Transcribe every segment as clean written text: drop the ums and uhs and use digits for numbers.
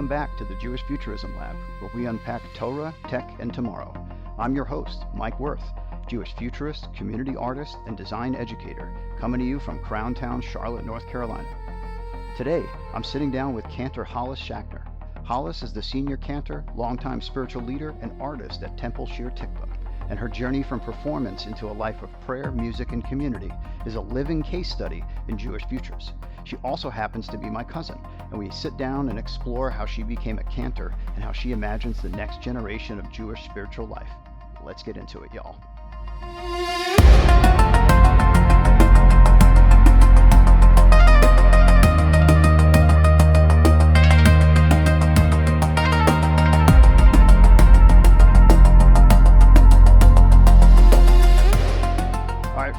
Welcome back to the Jewish Futurism Lab, where we unpack Torah, tech, and tomorrow. I'm your host, Mike Wirth, Jewish futurist, community artist, and design educator, coming to you from Crown Town, Charlotte, North Carolina. Today, I'm sitting down with Cantor Hollis Schachner. Hollis is the senior cantor, longtime spiritual leader, and artist at Temple Shir Tikva, and her journey from performance into a life of prayer, music, and community is a living case study in Jewish futures. She also happens to be my cousin, and we sit down and explore how she became a cantor and how she imagines the next generation of Jewish spiritual life. Let's get into it, y'all.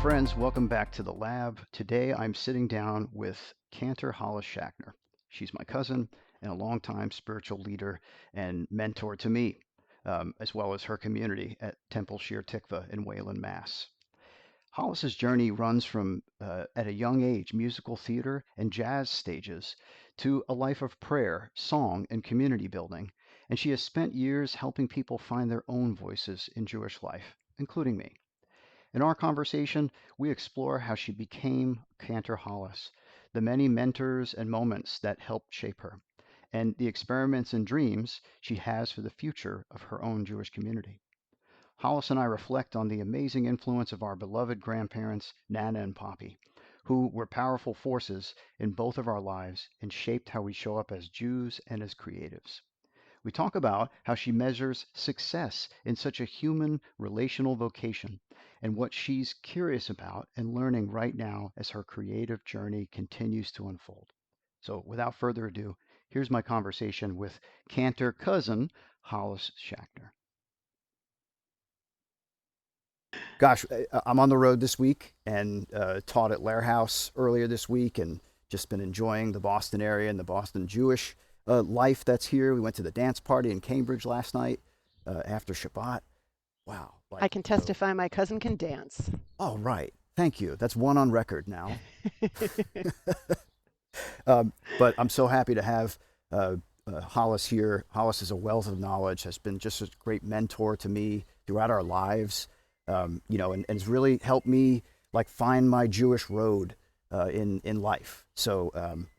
Friends, welcome back to the lab. Today I'm sitting down with Cantor Hollis Schachner. She's my cousin and a longtime spiritual leader and mentor to me, as well as her community at Temple Shir Tikva in Wayland, Mass. Hollis's journey runs from, at a young age, musical theater and jazz stages to a life of prayer, song, and community building, and she has spent years helping people find their own voices in Jewish life, including me. In our conversation, we explore how she became Cantor Hollis, the many mentors and moments that helped shape her, and the experiments and dreams she has for the future of her own Jewish community. Hollis and I reflect on the amazing influence of our beloved grandparents, Nana and Poppy, who were powerful forces in both of our lives and shaped how we show up as Jews and as creatives. We talk about how she measures success in such a human relational vocation and what she's curious about and learning right now as her creative journey continues to unfold. So, without further ado, here's my conversation with Cantor cousin Hollis Schachner. Gosh, I'm on the road this week and taught at Lair House earlier this week and just been enjoying the Boston area and the Boston Jewish life that's here. We went to the dance party in Cambridge last night after Shabbat. Wow. I can testify my cousin can dance. Oh, right. Thank you. That's one on record now. But I'm so happy to have Hollis here. Hollis is a wealth of knowledge, has been just a great mentor to me throughout our lives, and has really helped me like find my Jewish road in life. So,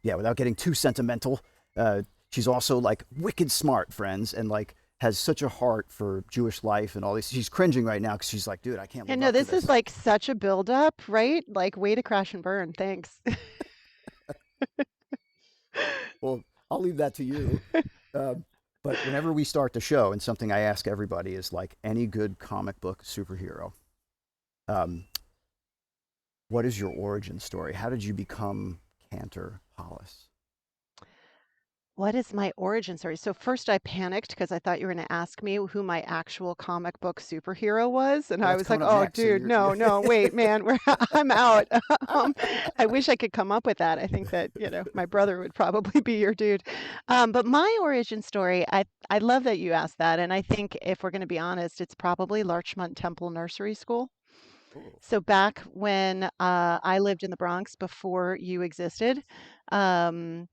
without getting too sentimental, she's also like wicked smart, friends, and like has such a heart for Jewish life and all this. She's cringing right now because she's like, dude, I can't live And no, up to this is this. like such a buildup, right? Like way to crash and burn. Thanks. Well, I'll leave that to you. Uh, but whenever we start the show, and something I ask everybody is like any good comic book superhero, um, what is your origin story? How did you become Cantor Hollis? What is my origin story? So first I panicked because I thought you were going to ask me who my actual comic book superhero was. And Well, I that's was like, coming up oh, next. So dude, you're, no, no, wait, man, I'm out. I wish I could come up with that. I think that, my brother would probably be your dude. But my origin story, I love that you asked that. And I think if we're going to be honest, it's probably Larchmont Temple Nursery School. oh, So back when I lived in the Bronx before you existed, um,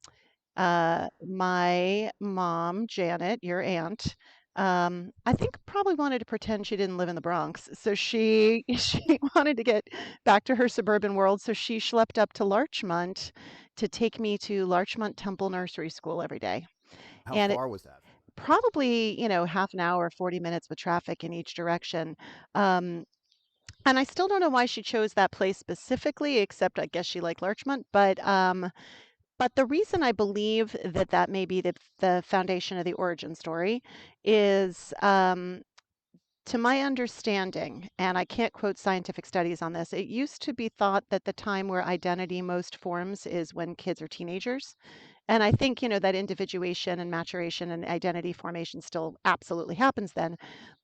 my mom, Janet, your aunt, I think probably wanted to pretend she didn't live in the Bronx. So she she wanted to get back to her suburban world. So she schlepped up to Larchmont to take me to Larchmont Temple Nursery School every day. how And it far was that? probably, half an hour, 40 minutes with traffic in each direction. Um, and I still don't know why she chose that place specifically, except I guess she liked Larchmont. But the reason I believe that that may be the foundation of the origin story is, to my understanding, and I can't quote scientific studies on this, it used to be thought that the time where identity most forms is when kids are teenagers. And I think, that individuation and maturation and identity formation still absolutely happens then.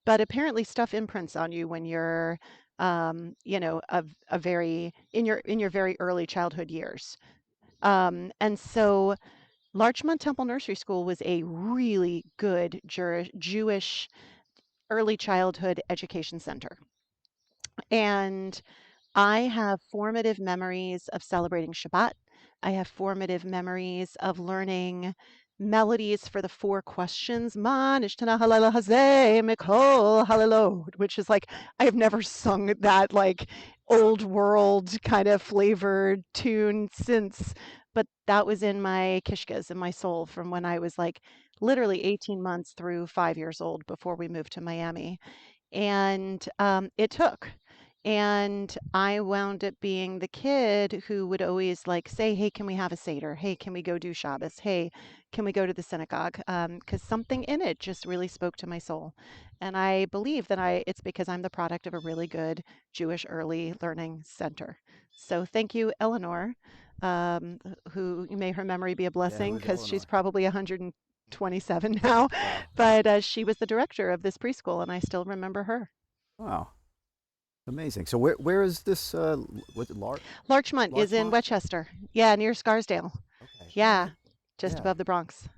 But apparently stuff imprints on you when you're, a very, in your very early childhood years. And so Larchmont Temple Nursery School was a really good Jewish early childhood education center. And I have formative memories of celebrating Shabbat. I have formative memories of learning melodies for the four questions, Man ishtana halala hazeh mikol halalo, which is like I have never sung that like old world kind of flavored tune since, but that was in my kishkas, in my soul from when I was like literally 18 months through 5 years old before we moved to Miami. And it took. And I wound up being the kid who would always like say, "Hey, can we have a Seder? Hey, can we go do Shabbos? Hey, can we go to the synagogue?" Because something in it just really spoke to my soul. And I believe that it's because I'm the product of a really good Jewish early learning center. So thank you, Eleanor, who may her memory be a Yeah, blessing who's because she's Eleanor? probably 127 now. Wow. But she was the director of this preschool, and I still remember her. Wow. Amazing. So where is this? Was it Larchmont is in Larchmont? Westchester. Yeah, near Scarsdale. Okay. All Yeah, right. just Yeah. above the Bronx.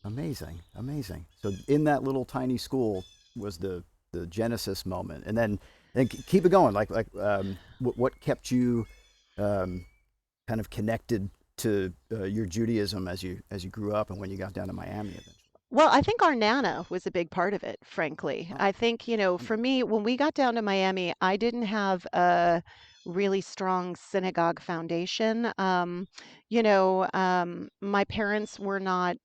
Amazing. Amazing. So in that little tiny school was the genesis moment, and then keep it going. What kept you um, kind of connected to your Judaism as you grew up and when you got down to Miami eventually? Well, I think our Nana was a big part of it, frankly. Oh, I think, for me, when we got down to Miami, I didn't have a really strong synagogue foundation. My parents were not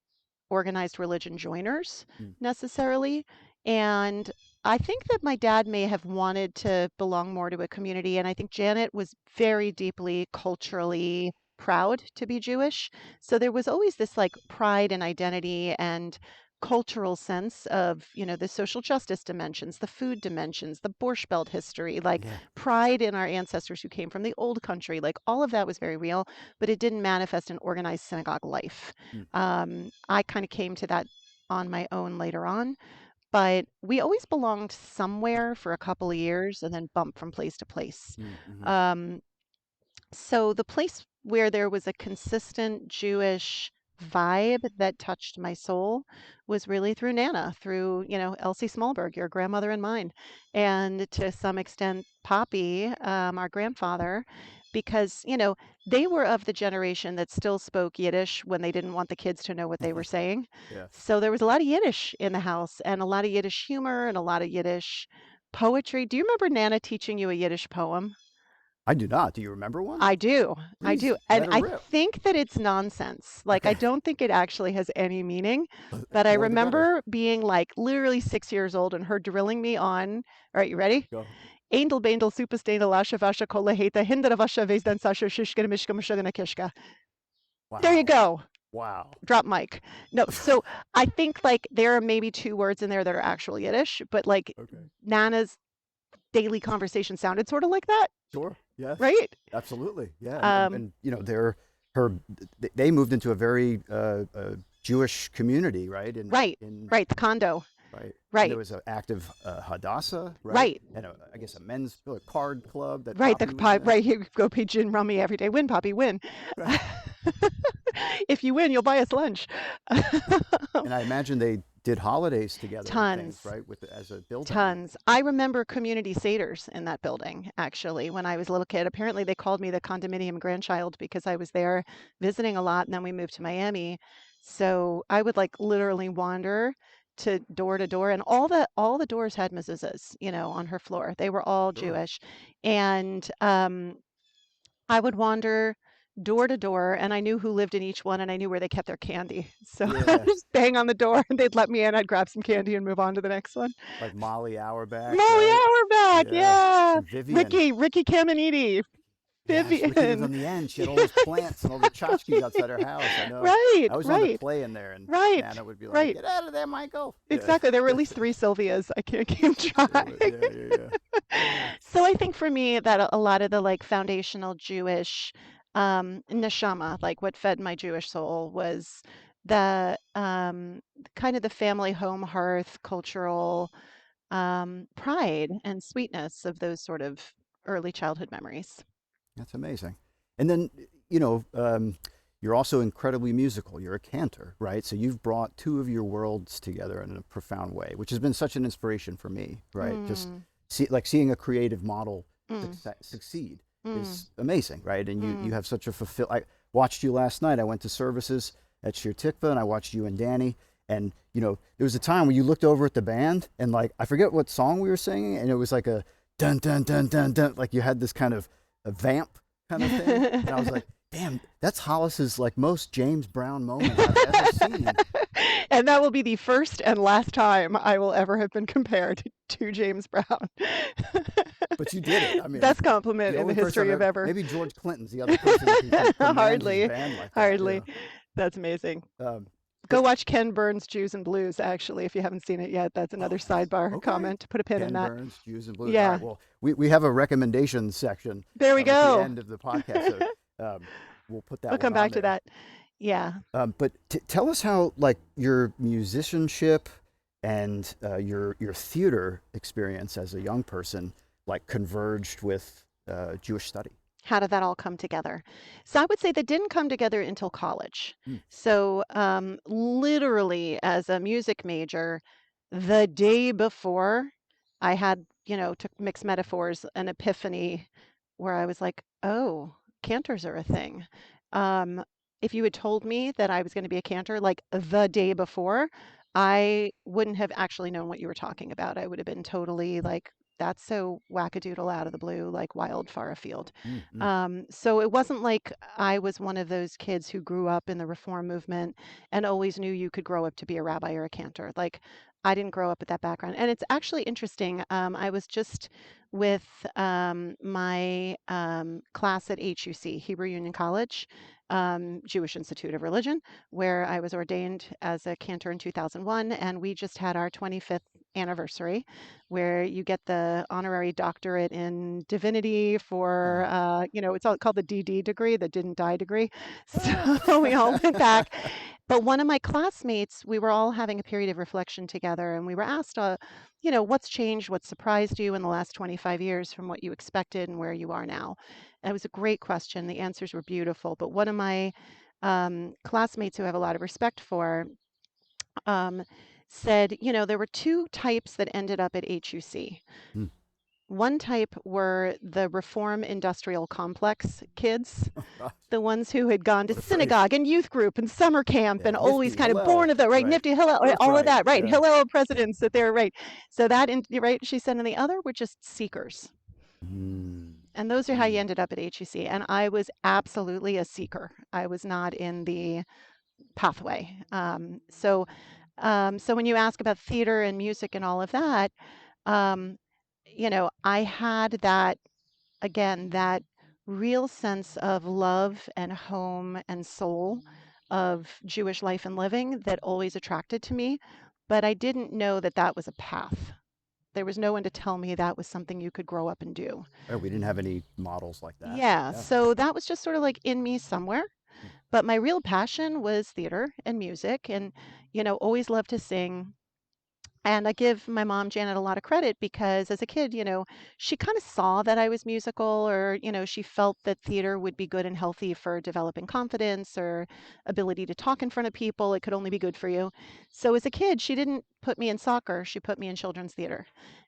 organized religion joiners mm, necessarily. And I think that my dad may have wanted to belong more to a community. And I think Janet was very deeply culturally proud to be Jewish. So there was always this like pride and identity and cultural sense of, the social justice dimensions, the food dimensions, the Borscht Belt history, like yeah. pride in our ancestors who came from the old country. Like all of that was very real, but it didn't manifest in organized synagogue life. Mm, I kind of came to that on my own later on, but we always belonged somewhere for a couple of years and then bumped from place to place. mm-hmm. Um, so the place where there was a consistent Jewish vibe that touched my soul was really through Nana, through, Elsie Smallberg, your grandmother and mine, and to some extent Poppy, our grandfather, because, they were of the generation that still spoke Yiddish when they didn't want the kids to know what they were saying. Yeah. So there was a lot of Yiddish in the house and a lot of Yiddish humor and a lot of Yiddish poetry. Do you remember Nana teaching you a Yiddish poem? I do not. Do you remember one? I do. I Please do. And let her I rip. think that it's nonsense. Like, I Okay. don't think it actually has any meaning. But I More the better. remember being like literally 6 years old and her drilling me on, all right, you ready? Go. Eindel beindel superstain lasha vasha kola heta hindra vasha vezdan sasha shishka mishka mashagana kishka. There you Wow. go. Wow. Drop mic. No, so I think like there are maybe two words in there that are actual Yiddish, but like Okay. Nana's daily conversation sounded sort of like that, Sure. Yes. right? Absolutely. Yeah. And and, Um, and her they moved into a very Jewish community, right? right, In right, the condo. right. And there Right, was an active Hadassah, right? right, And I guess a men's card club that right. Poppy was in. Right here, go play gin rummy every day. Win, Poppy, win. If you win, you'll buy us lunch. And I imagine they did holidays together and things, Tons, right? As a building. tons. I remember community seders in that building, actually, when I was a little kid. Apparently, they called me the condominium grandchild because I was there visiting a lot, and then we moved to Miami. So I would like literally wander to door, and all the doors had mezuzahs, on her floor. They were all Sure. Jewish, and I would wander door to door, and I knew who lived in each one, and I knew where they kept their candy. So I'd Yeah. just bang on the door, and they'd let me in. I'd grab some candy and move on to the next one. Like Molly Auerbach, Molly right? Auerbach, Yeah. yeah. And Vivian. Ricky Caminiti, Yes, Ricky was Vivian. on the end. She had all those plants and all the tchotchkes outside her house. I know. Right, I always wanted to right, play in there, and right, Nana would be like, right. "Get out of there, Michael." Yeah. Exactly. There were at least three Sylvias. I can't keep track. Yeah, yeah, yeah. So I think for me that a lot of the like foundational Jewish neshama, like what fed my Jewish soul, was the kind of the family home hearth cultural pride and sweetness of those sort of early childhood memories. That's amazing. And then, you know, you're also incredibly musical. You're a cantor, right? So you've brought two of your worlds together in a profound way, which has been such an inspiration for me, right? Just Mm, seeing a creative model mm, succeed mm, is amazing, right? And you mm, have such a fulfill. I watched you last night. I went to services. at Shir Tikva, and I watched you and Danny. And there was a time when you looked over at the band, and like I forget what song we were singing, and it was like a dun dun dun dun dun, like you had this kind of a vamp kind of thing, and I was like, damn, that's Hollis's like most James Brown moment I've ever seen. And that will be the first and last time I will ever have been compared to James Brown. But you did it. I mean, Best compliment the in the only person history I've of ever, ever. maybe George Clinton's the other person that can command his Hardly, band like that. hardly. That's amazing. Um, Go but watch Ken Burns' Jews and Blues, actually, if you haven't seen it yet. That's oh, another sidebar okay. comment to put a pin in Ken that. Burns, Jews and Blues. All right. Yeah, Well, we have a recommendations section there we at the go. end of the podcast, so we'll put We'll that one come on back to there. that. Yeah. But tell us how like your musicianship and your theater experience as a young person like converged with Jewish study. How did that all come together? So I would say that didn't come together until college. Mm. So literally as a music major, the day before I had, to mix metaphors, an epiphany where I was like, oh, cantors are a thing. Um, if you had told me that I was going to be a cantor like the day before, I wouldn't have actually known what you were talking about. I would have been totally like, that's so wackadoodle out of the blue, like wild far afield. Mm, mm. So it wasn't like I was one of those kids who grew up in the reform movement and always knew you could grow up to be a rabbi or a cantor. Like I didn't grow up with that background. And it's actually interesting. I was just with my class at HUC, Hebrew Union College, Jewish Institute of Religion, where I was ordained as a cantor in 2001. And we just had our 25th anniversary where you get the honorary doctorate in divinity for, Oh. it's all called the DD degree, the didn't die degree. Ah. So we all went back. But one of my classmates, we were all having a period of reflection together, and we were asked, what's changed, what surprised you in the last 25 years from what you expected and where you are now? And it was a great question. The answers were beautiful. But one of my classmates who I have a lot of respect for um, said, there were two types that ended up at HUC. Mm. One type were the reform industrial complex kids, Oh gosh, the ones who had gone to what a phrase. synagogue and youth group and summer camp Yeah, and always Nifty, kind of born Hillel, of the right, right. nifty Hillel, right, all of Birthright, that, right, yeah. Hillel presidents that they're right. So that, right, she said, and the other were just seekers. Mm, And those are how you mm. ended up at HEC. And I was absolutely a seeker. I was not in the pathway. So when you ask about theater and music and all of that, um, I had that again, that real sense of love and home and soul of Jewish life and living that always attracted to me, but I didn't know that that was a path. There was no one to tell me that was something you could grow up and do. Oh, we didn't have any models like that. Yeah, Yeah. so that was just sort of like in me somewhere. Mm. But my real passion was theater and music and, always loved to sing. And I give my mom, Janet, a lot of credit because as a kid, she kind of saw that I was musical or, she felt that theater would be good and healthy for developing confidence or ability to talk in front of people. It could only be good for you. So as a kid, she didn't put me in soccer, she put me in children's theater.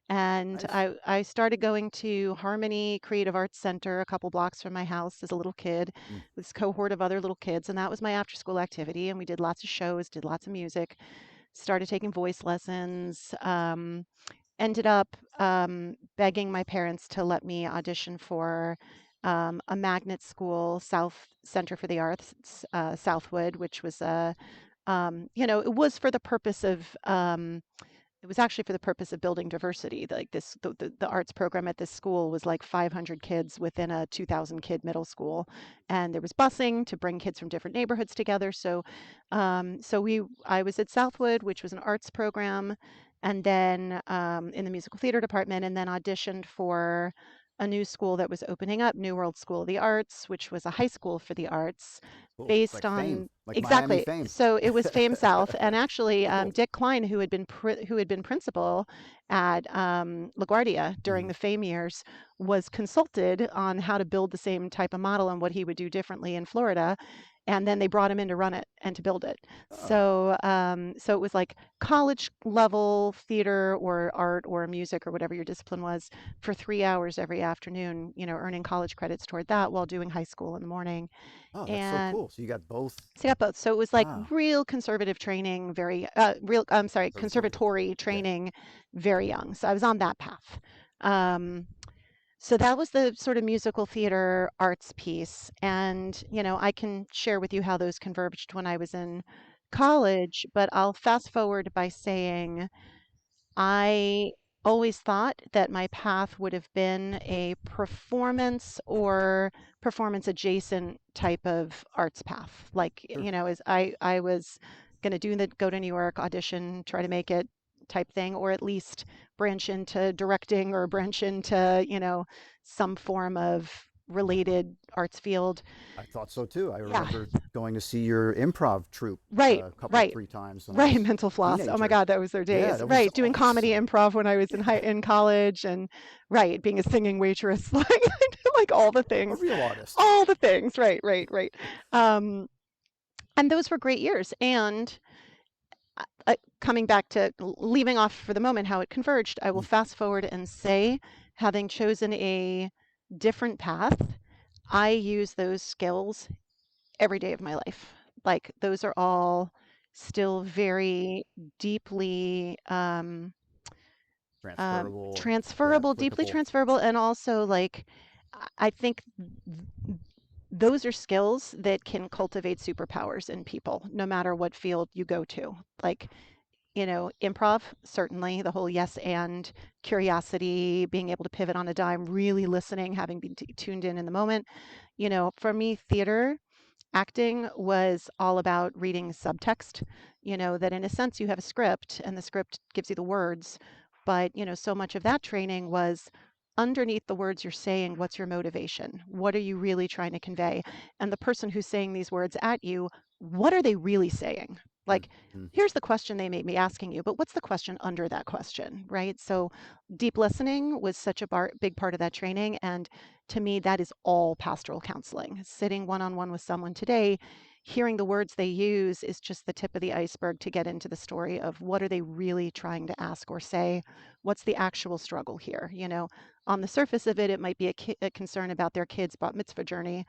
And Nice. I started going to Harmony Creative Arts Center a couple blocks from my house as a little kid, Mm. with this cohort of other little kids. And that was my after school activity. And we did lots of shows, did lots of music, started taking voice lessons, ended up begging my parents to let me audition for a magnet school, South Center for the Arts, Southwood, which was it was for the purpose of it was actually for the purpose of building diversity. Like the arts program at this school was like 500 kids within a 2,000 kid middle school, and there was busing to bring kids from different neighborhoods together. So I was at Southwood, which was an arts program, and then in the musical theater department, and then auditioned for a new school that was opening up, New World School of the Arts, which was a high school for the arts, Cool. It's based like fame, on like Miami exactly. fame. So it was Fame South, and actually Cool. Dick Klein, who had been principal at LaGuardia during Mm. the Fame years, was consulted on how to build the same type of model and what he would do differently in Florida. and then they brought him in to run it and to build it. Oh, So it was like college level theater or art or music or whatever your discipline was for 3 hours every afternoon, earning college credits toward that while doing high school in the morning. oh, that's so And cool. So you got both. so I got both. So it was like Wow, real conservative training, I'm sorry, conservatory. conservatory Yeah. training very young. So I was on that path. Um, so that was the sort of musical theater arts piece. And, I can share with you how those converged when I was in college, but I'll fast forward by saying I always thought that my path would have been a performance or performance adjacent type of arts path. Like, Sure. as I was going to go to New York, audition, try to make it type thing, or at least branch into directing or branch into, some form of related arts field. I thought so too. I Yeah, remember going to see your improv troupe right, a couple, right. 3 times when I Right, was mental a floss. Oh my teenager. God, that was their Yeah, days. that was Right, doing comedy awesome. improv when I was in college, and right, being a singing waitress, like A real artist. all the things. Right, right, right. Um, and those were great years. And coming back to leaving off for the moment how it converged, I will Mm, fast forward and say, having chosen a different path, I use those skills every day of my life. Like those are all still very deeply transferable. Yeah, transferable, deeply applicable. transferable, and also like I think those are skills that can cultivate superpowers in people, no matter what field you go to. Like, improv, certainly, the whole yes and curiosity, being able to pivot on a dime, really listening, having been tuned in the moment. For me, theater acting was all about reading subtext, that in a sense you have a script and the script gives you the words. But, so much of that training was underneath the words you're saying, what's your motivation? What are you really trying to convey? And the person who's saying these words at you, what are they really saying? Mm, Like, mm, here's the question they may be asking you, but what's the question under that question, right? So, deep listening was such a big part of that training. And to me, that is all pastoral counseling. Sitting one on one with someone today, hearing the words they use is just the tip of the iceberg to get into the story of what are they really trying to ask or say? What's the actual struggle here? On the surface of it, it might be a concern about their kid's bat mitzvah journey.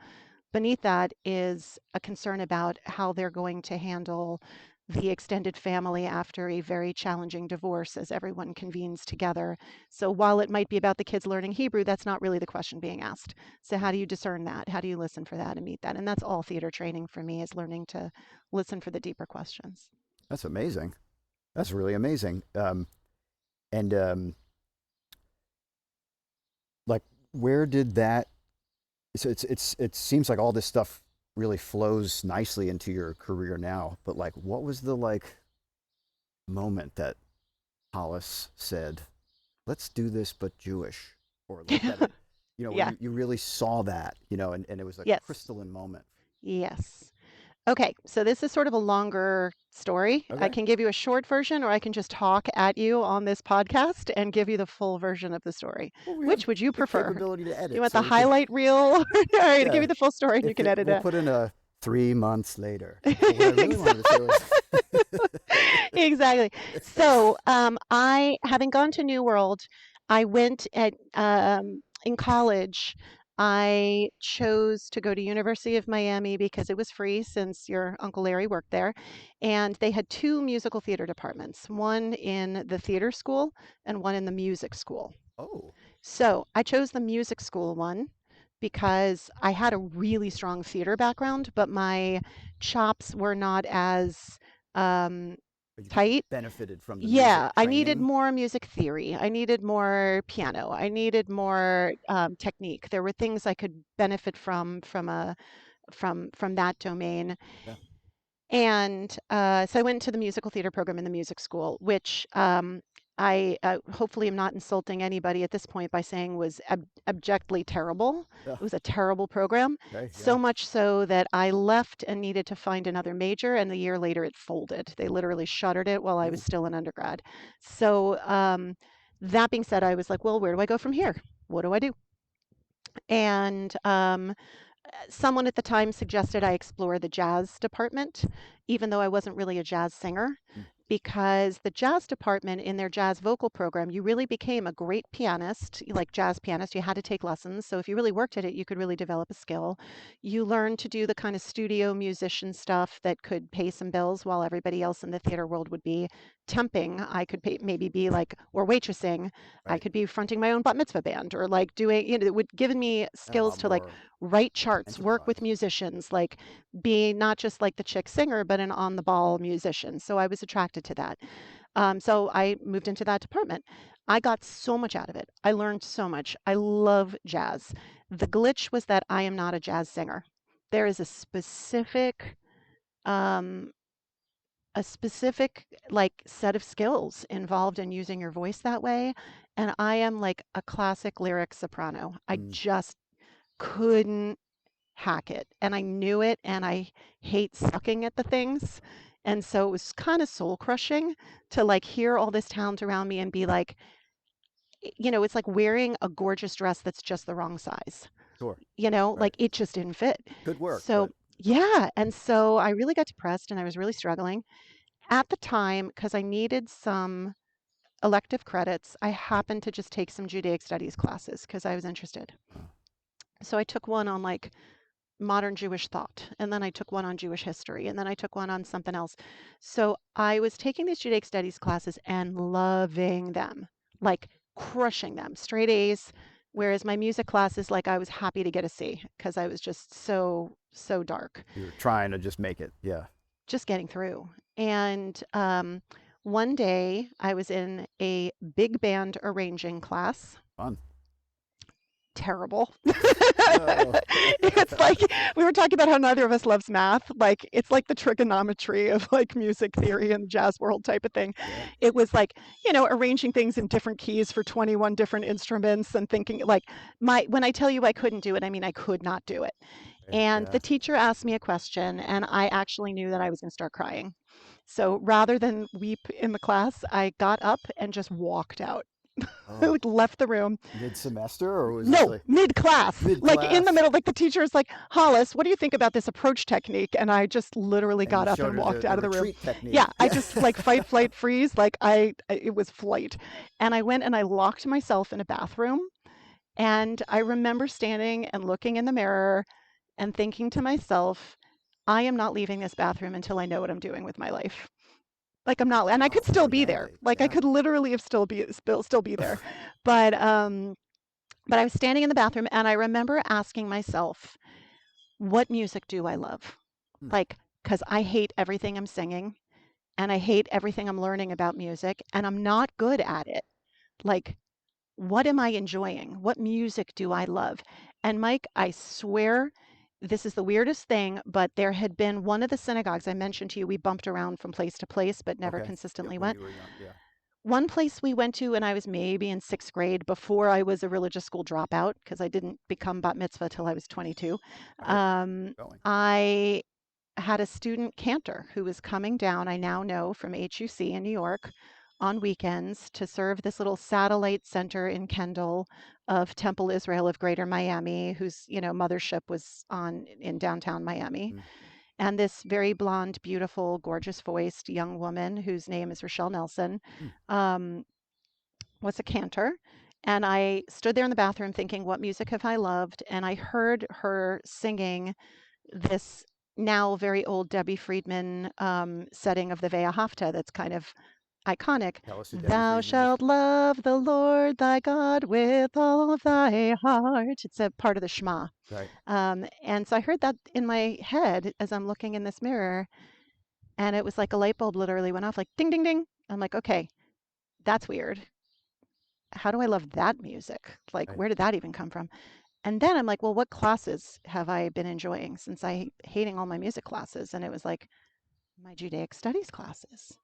Beneath that is a concern about how they're going to handle the extended family after a very challenging divorce as everyone convenes together. So while it might be about the kids learning Hebrew, that's not really the question being asked. So how mm. do you discern that? How do you listen for that and meet that? And that's all theater training for me is learning to listen for the deeper questions. That's amazing. That's really amazing. And like, where did that? So it seems like all this stuff really flows nicely into your career now. But like, what was the like moment that Hollis said, "Let's do this, but Jewish," or like that? Where Yeah. you really saw that, and it was a Yes. crystalline moment. Yes. Okay, so this is sort of a longer story. I Okay. can give you a short version, or I can just talk at you on this podcast and give you the full version of the story. Well, we have Which would you the prefer? capability to You edit, want the so we could. highlight reel? All right, give Yeah. you the full story and you If can it, edit we'll it. put in a 3 months later. But what I really wanted to say was, Exactly. So, I, having gone to New World, I went in college. I chose to go to University of Miami because it was free since your Uncle Larry worked there. And they had two musical theater departments, one in the theater school and one in the music school. oh, So I chose the music school one because I had a really strong theater background, but my chops were not as um, but you could tight. benefited from the music Yeah, I needed training. more music theory. I needed more piano. I needed more technique. There were things I could benefit from that domain. Yeah. And so I went to the musical theater program in the music school, which I hopefully am not insulting anybody at this point by saying was abjectly terrible. Yeah. It was a terrible program, Okay. so Yeah. much so that I left and needed to find another major, and a year later it folded. They literally shuttered it while I was Ooh. still an undergrad. So that being said, I was like, well, where do I go from here? What do I do? And Someone at the time suggested I explore the jazz department, even though I wasn't really a jazz singer, Mm. because the jazz department in their jazz vocal program, you really became a great pianist, like jazz pianist. You had to take lessons. So if you really worked at it, you could really develop a skill. You learned to do the kind of studio musician stuff that could pay some bills while everybody else in the theater world would be temping. I could maybe be like, or waitressing. I Right. could be fronting my own bat mitzvah band or like doing, it would give me And a skills lot to like more write charts, work with enterprise. musicians, like be not just like the chick singer, but an on the ball musician. So I was attracted to that. So I moved into that department. I got so much out of it. I learned so much. I love jazz. The glitch was that I am not a jazz singer. There is um, a specific like set of skills involved in using your voice that way. And I am like a classic lyric soprano. I Mm. just couldn't hack it. And I knew it, and I hate sucking at the things. And so it was kind of soul crushing to like hear all this talent around me and be like, it's like wearing a gorgeous dress that's just the wrong size. Sure. Like Right. it just didn't fit. Good work, So, but yeah. And so I really got depressed and I was really struggling at the time because I needed some elective credits. I happened to just take some Judaic studies classes because I was interested. uh, So I took one on like modern Jewish thought. And then I took one on Jewish history. And then I took one on something else. So I was taking these Judaic studies classes and loving them, like crushing them, straight A's. Whereas my music classes, like I was happy to get a C because I was just so dark, you're trying to just make it. Yeah. just getting through. And one day I was in a big band arranging class. Fun. Terrible. Oh. It's like we were talking about how neither of us loves math. Like it's like the trigonometry of like music theory and jazz world type of thing. Yeah. It was like, arranging things in different keys for 21 different instruments and thinking like my when I tell you I couldn't do it, I mean I could not do it. Okay. And Yeah. the teacher asked me a question and I actually knew that I was going to start crying. So rather than weep in the class, I got up and just walked out. I Oh, like left the room. mid semester, or was this No, like mid-class, mid like in the class? middle, like the teacher is like, Hollis, what do you think about this approach technique? And I just literally And you got up showed and her walked the out of the room. retreat technique. Yeah, I just like fight, flight, freeze. Like it was flight. And I went and I locked myself in a bathroom. And I remember standing and looking in the mirror and thinking to myself, I am not leaving this bathroom until I know what I'm doing with my life. Like I'm not, and I Oh, could still very be there. manly. Like I Yeah. could literally have still be there. But but I was standing in the bathroom and I remember asking myself, what music do I love? Hmm. Like, because I hate everything I'm singing and I hate everything I'm learning about music and I'm not good at it. Like, what am I enjoying? What music do I love? And Mike, I swear this is the weirdest thing, but there had been one of the synagogues I mentioned to you, we bumped around from place to place, but never Okay. Yep. consistently When went. you were young. Yeah. One place we went to, and I was maybe in sixth grade before I was a religious school dropout because I didn't become bat mitzvah till I was 22. Right. Um, Going. I had a student cantor who was coming down, I now know from HUC in New York, on weekends to serve this little satellite center in Kendall of Temple Israel of Greater Miami, whose mothership was on in downtown Miami. Mm. And this very blonde, beautiful, gorgeous voiced young woman whose name is Rochelle Nelson Mm. um, was a cantor. And I stood there in the bathroom thinking, what music have I loved? And I heard her singing this now very old Debbie Friedman setting of the Ve'ahavta that's kind of iconic. Tell us who Debbie Thou Friedman is. shalt love the Lord thy God with all of thy heart. It's a part of the Shema. Right. And so I heard that in my head as I'm looking in this mirror, and it was like a light bulb literally went off, like ding, ding, ding. I'm like, okay, that's weird. How do I love that music? Like, Right. where did that even come from? And then I'm like, well, what classes have I been enjoying since I hating all my music classes? And it was like my Judaic studies classes.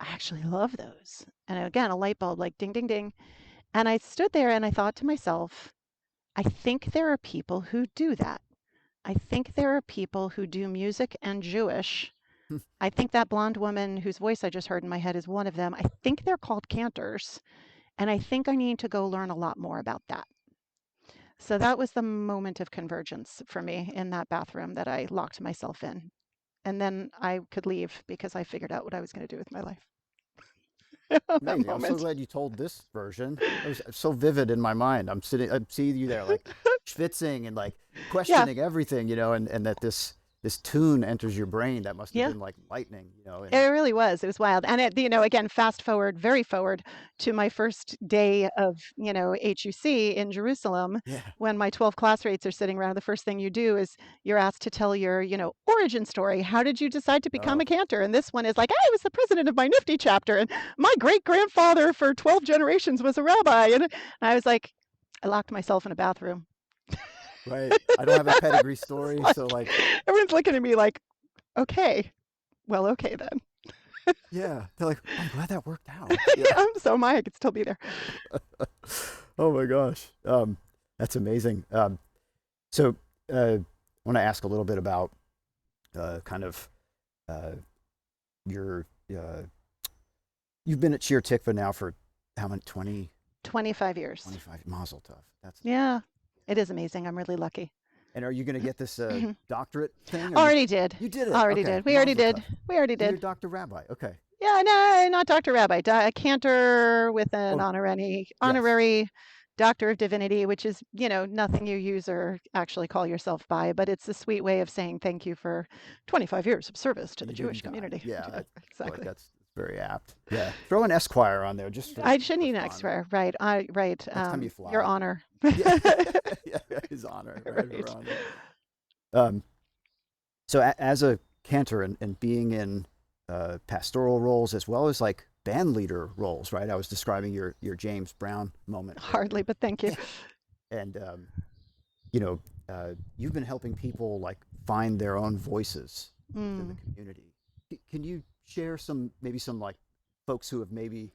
I actually love those. And again, a light bulb, like ding, ding, ding. And I stood there and I thought to myself, I think there are people who do that. I think there are people who do music and Jewish. I think that blonde woman whose voice I just heard in my head is one of them. I think they're called cantors. And I think I need to go learn a lot more about that. So that was the moment of convergence for me in that bathroom that I locked myself in. And then I could leave because I figured out what I was going to do with my life. That Amazing. I'm so moment. glad you told this version. It was so vivid in my mind. I'm seeing you there, like schwitzing and like Yeah. questioning everything, and that this tune enters your brain. That must have Yeah. been like lightning, It and really was. It was wild. And again, fast forward, very forward to my first day of, HUC in Jerusalem, yeah. when my 12 classmates are sitting around. The first thing you do is you're asked to tell your, origin story. How did you decide to become a Oh, cantor? And this one is like, I was the president of my Nifty chapter, and my great grandfather for 12 generations was a rabbi. And I was like, I locked myself in a bathroom. right. I don't have a pedigree It's story, so like, like, everyone's looking at me like, okay, well, okay then. yeah. They're like, oh, I'm glad that worked out. Yeah. Yeah, so my I could still be there. Oh my gosh. That's amazing. So I want to ask a little bit about kind of uh, your you've been at Shir Tikva now for how many 25 years. 25 Mazel Tov. That's Yeah, it is amazing. I'm really lucky. and are you going to get this doctorate thing? Are Already did. you did it? Already Okay, did. We already Mazel did. Tov. We already So you're did. Dr. Rabbi. Okay. Yeah, no, not Dr. Rabbi. A cantor with an Oh yes. honorary Doctor of Divinity, which is, nothing you use or actually call yourself by, but it's a sweet way of saying thank you for 25 years of service to the You Jewish didn't die. community. Yeah, Yeah, I feel like exactly. that's very apt. Yeah. Throw an Esquire on there just I shouldn't for need an fun. extra. Right. Right. Next time you Your fly. honor. Yeah. Yeah, his honor, right? Her Right. honor. Um, so as a cantor and being in pastoral roles as well as like band leader roles, right? I was describing your James Brown moment Hardly, earlier. but thank you. And you know, you've been helping people like find their own voices within the Mm. community. Can you share maybe some like folks who have maybe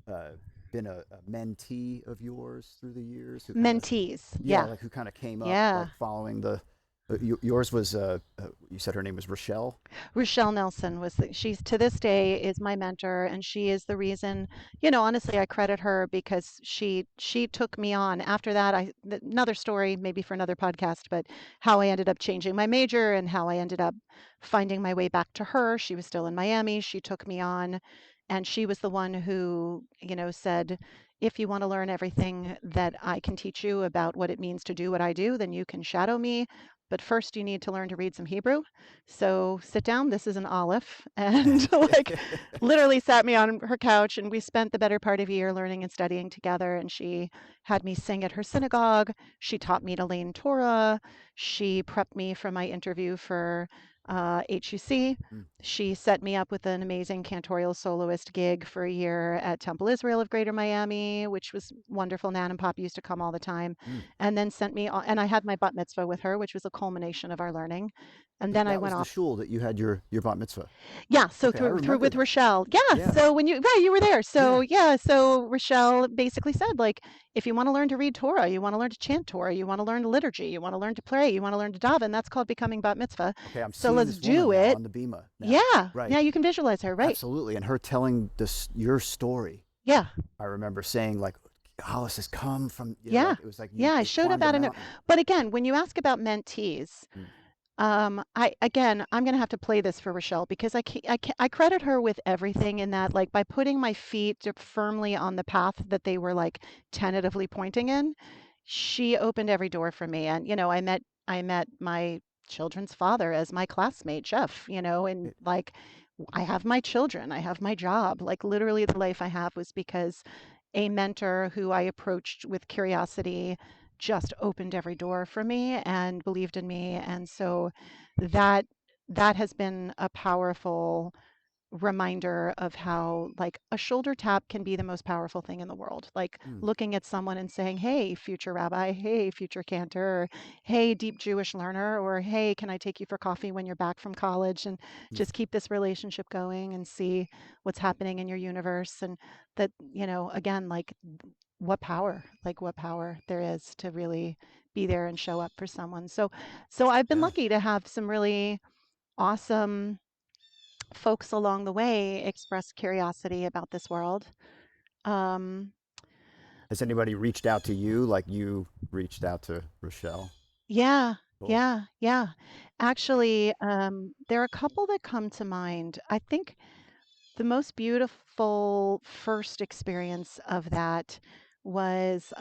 uh, been a mentee of yours through the years, who kind of Mentees. yeah, Yeah. like who kind of came up Yeah. like following the yours was you said her name was Rochelle. Rochelle Nelson she's to this day is my mentor, and she is the reason, honestly, I credit her because she took me on. After that, another story maybe for another podcast, but how I ended up changing my major and how I ended up finding my way back to her. She was still in Miami. She took me on, and she was the one who, said, if you want to learn everything that I can teach you about what it means to do what I do, then you can shadow me. But first, you need to learn to read some Hebrew. So sit down. This is an Aleph. And like literally sat me on her couch, and we spent the better part of a year learning and studying together. And she had me sing at her synagogue. She taught me to learn Torah. She prepped me for my interview for HUC. Mm, She set me up with an amazing cantorial soloist gig for a year at Temple Israel of Greater Miami, which was wonderful. Nan and Pop used to come all the time, mm. and then sent me on, and I had my bat mitzvah with her, which was a culmination of our learning. And then I That went was the off. shul that you had your bat mitzvah. Yeah, so Okay, I through remember with that. Rochelle. Yeah, Yeah, so when you were there. So yeah, yeah, so Rochelle basically said, like, if you want to learn to read Torah, you want to learn to chant Torah, you want to learn liturgy, you want to learn to pray, you want to learn to daven, that's called becoming bat mitzvah. okay. I'm So seeing let's this woman do now it. on the bema now. Yeah. Right, Yeah, you can visualize her, right? absolutely, and her telling this your story. Yeah. I remember saying like Hollis has come from Yeah. like it was like Yeah, I you showed up climbed a at an mountain. but again, when you ask about mentees, Mm, I'm gonna have to play this for Rochelle because I credit her with everything in that, like, by putting my feet firmly on the path that they were like tentatively pointing in, she opened every door for me. And I met my children's father as my classmate, Jeff. And it, like I have my children, I have my job. Like literally, the life I have was because a mentor who I approached with curiosity just opened every door for me and believed in me. And so that that has been a powerful reminder of how like a shoulder tap can be the most powerful thing in the world. Like mm, looking at someone and saying, "Hey, future rabbi, hey, future cantor, or hey, deep Jewish learner, or hey, can I take you for coffee when you're back from college?" And mm, just keep this relationship going and see what's happening in your universe. And that, again, like what power there is to really be there and show up for someone. So I've been yeah. lucky to have some really awesome folks along the way express curiosity about this world. Um, Has anybody reached out to you like you reached out to Rochelle? Yeah, Cool. yeah, yeah. Actually, there are a couple that come to mind. I think the most beautiful first experience of that was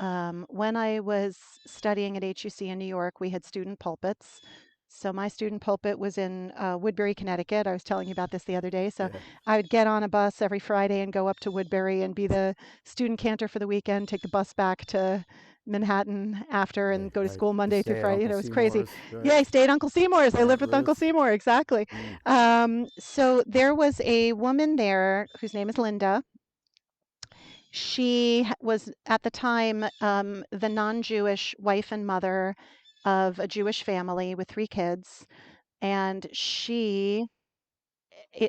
when I was studying at HUC in New York. We had student pulpits. So my student pulpit was in Woodbury, Connecticut. I was telling you about this the other day. So Yeah. I would get on a bus every Friday and go up to Woodbury and be the student cantor for the weekend, take the bus back to Manhattan after Right. and go to Right. school You Monday through stay at Friday. You Uncle know, it was crazy. Seymour's, right? Yeah, I stayed at Uncle Seymour's. I Aunt lived with Uncle Ruth. Seymour. Exactly. Mm. So there was a woman there whose name is Linda. She was at the time the non-Jewish wife and mother of a Jewish family with 3 kids. And she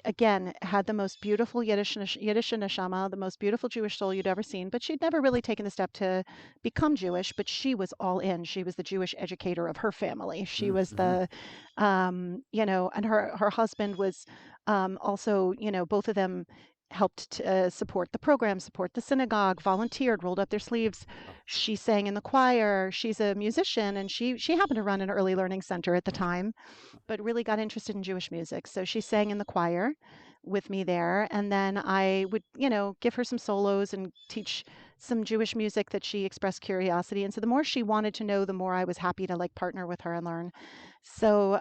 again had the most beautiful Yiddish neshama, the most beautiful Jewish soul you'd ever seen. But she'd never really taken the step to become Jewish. But she was all in. She was the Jewish educator of her family. She was Mm-hmm. the, and her husband was also, both of them helped to support the program, support the synagogue, volunteered, rolled up their sleeves. Oh, She sang in the choir. She's a musician, and she happened to run an early learning center at the time, but really got interested in Jewish music. So she sang in the choir with me there. And then I would, give her some solos and teach some Jewish music that she expressed curiosity. And so the more she wanted to know, the more I was happy to like partner with her and learn. So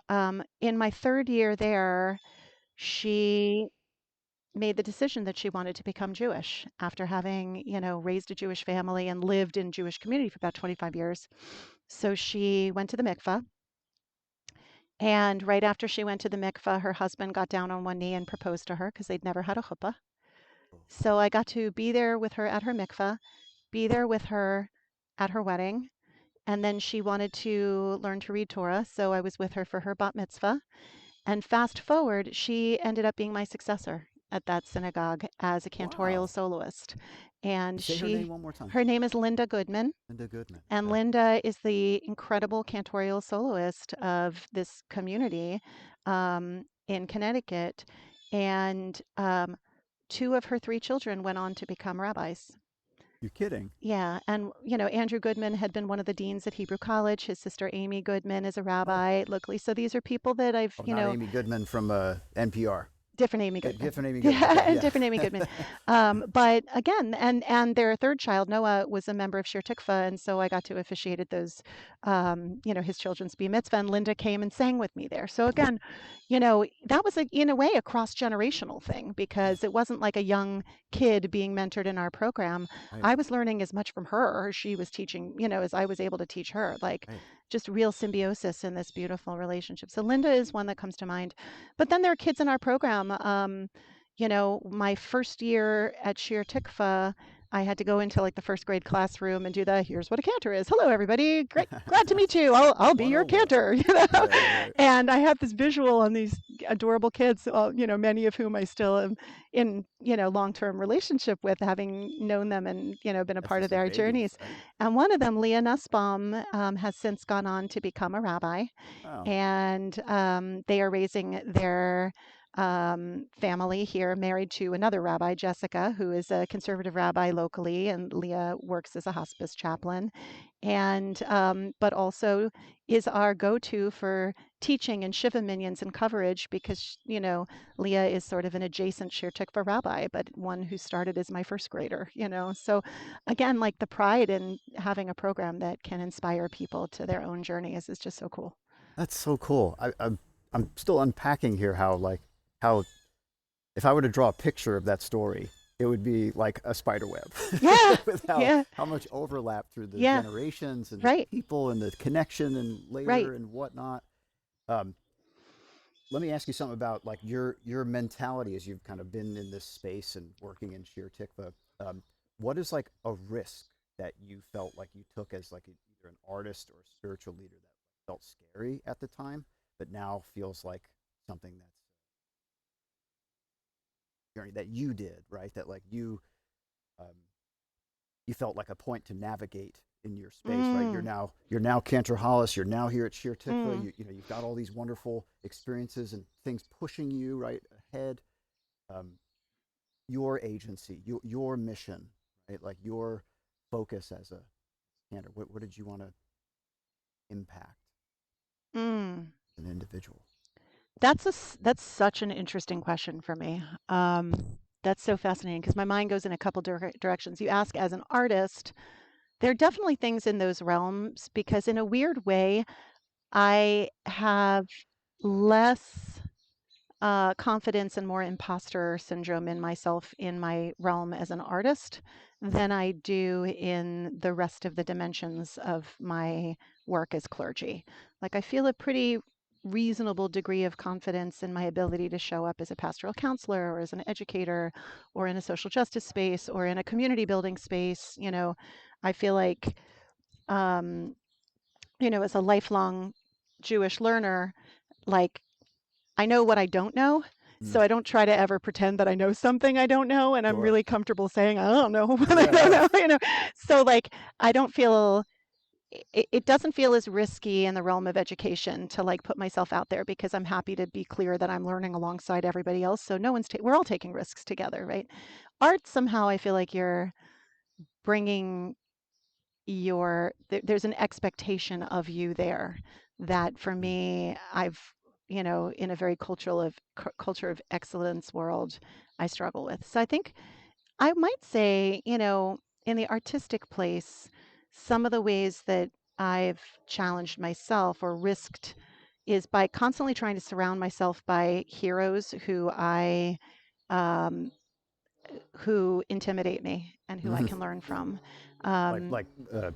in my third year there, she made the decision that she wanted to become Jewish after having, raised a Jewish family and lived in Jewish community for about 25 years. So she went to the mikveh, and right after she went to the mikveh, her husband got down on one knee and proposed to her because they'd never had a chuppah. cool. So I got to be there with her at her mikveh, be there with her at her wedding. And then she wanted to learn to read Torah. So I was with her for her bat mitzvah. And fast forward, she ended up being my successor at that synagogue as a cantorial Wow. soloist. And Say her name one more time. her name is Linda Goodman. Linda Goodman. And Okay. Linda is the incredible cantorial soloist of this community in Connecticut. And 2 of her 3 children went on to become rabbis. You're kidding. Yeah, and Andrew Goodman had been one of the deans at Hebrew College. His sister Amy Goodman is a Oh. rabbi locally. So these are people that I've, Oh, not Amy Goodman from NPR. different Amy Goodman. Different Amy Goodman. Yeah, Okay. and Yeah. different Amy Goodman. But again, and their third child, Noah, was a member of Shir Tikva, and so I got to officiate at those, his children's bar mitzvah, and Linda came and sang with me there. So again, that was in a way a cross-generational thing Right. because it wasn't like a young kid being mentored in our program. Right. I was learning as much from her as she was teaching, as I was able to teach her, like Right. just real symbiosis in this beautiful relationship. So Linda is one that comes to mind. But then there are kids in our program. My first year at Shir Tikva, I had to go into like the first grade classroom and do the here's what a cantor is. Hello, everybody. Great, glad to meet you. I'll be your 101. cantor. Right. Right. And I have this visual on these adorable kids, many of whom I still am in, long-term relationship with, having known them and, been a That's part of just like their babies, journeys. right? And one of them, Leah Nussbaum, has since gone on to become a rabbi, Wow. and they are raising their family here, married to another rabbi, Jessica, who is a conservative rabbi locally, and Leah works as a hospice chaplain, and but also is our go-to for teaching and Shiva minions and coverage because Leah is sort of an adjacent Shir Tikva rabbi, but one who started as my first grader. So again, like the pride in having a program that can inspire people to their own journey is just so cool. That's so cool. I'm still unpacking here how if I were to draw a picture of that story, it would be like a spider web Yeah, with yeah, how much overlap through the yeah, generations and the right, people and the connection and right. later and whatnot. Um, Let me ask you something about like your mentality as you've kind of been in this space and working in Shir Tikva. Um, what is like a risk that you felt like you took as like either an artist or a spiritual leader that felt scary at the time, but now feels like something that's a journey that you did, right? That like um, you felt like a point to navigate in your space, right? Mm, You're now Cantor Hollis. You're now here at Shir Tikva. mm, You've got all these wonderful experiences and things pushing you right ahead. Um, your agency, your mission, right? Like your focus as a cantor? What did you want to impact Mm. as an individual? That's such an interesting question for me. That's so fascinating because my mind goes in a couple directions. You ask as an artist, there are definitely things in those realms because in a weird way, I have less confidence and more imposter syndrome in myself in my realm as an artist than I do in the rest of the dimensions of my work as clergy. Like, I feel a pretty reasonable degree of confidence in my ability to show up as a pastoral counselor or as an educator or in a social justice space or in a community building space. I feel like, um, as a lifelong Jewish learner, like I know what I don't know, Mm. so I don't try to ever pretend that I know something I don't know, and I'm Sure. really comfortable saying I don't know what I don't Yeah. know. So like I don't feel it doesn't feel as risky in the realm of education to like put myself out there because I'm happy to be clear that I'm learning alongside everybody else. So no one's we're all taking risks together, right? Art somehow I feel like you're bringing there's an expectation of you there that for Mm. me I've in a very culture of excellence world I struggle with. So I think I might say, in the artistic place, some of the ways that I've challenged myself or risked is by constantly trying to surround myself by heroes um, who intimidate me and who I Mhm. can learn from. Like Um, like uh,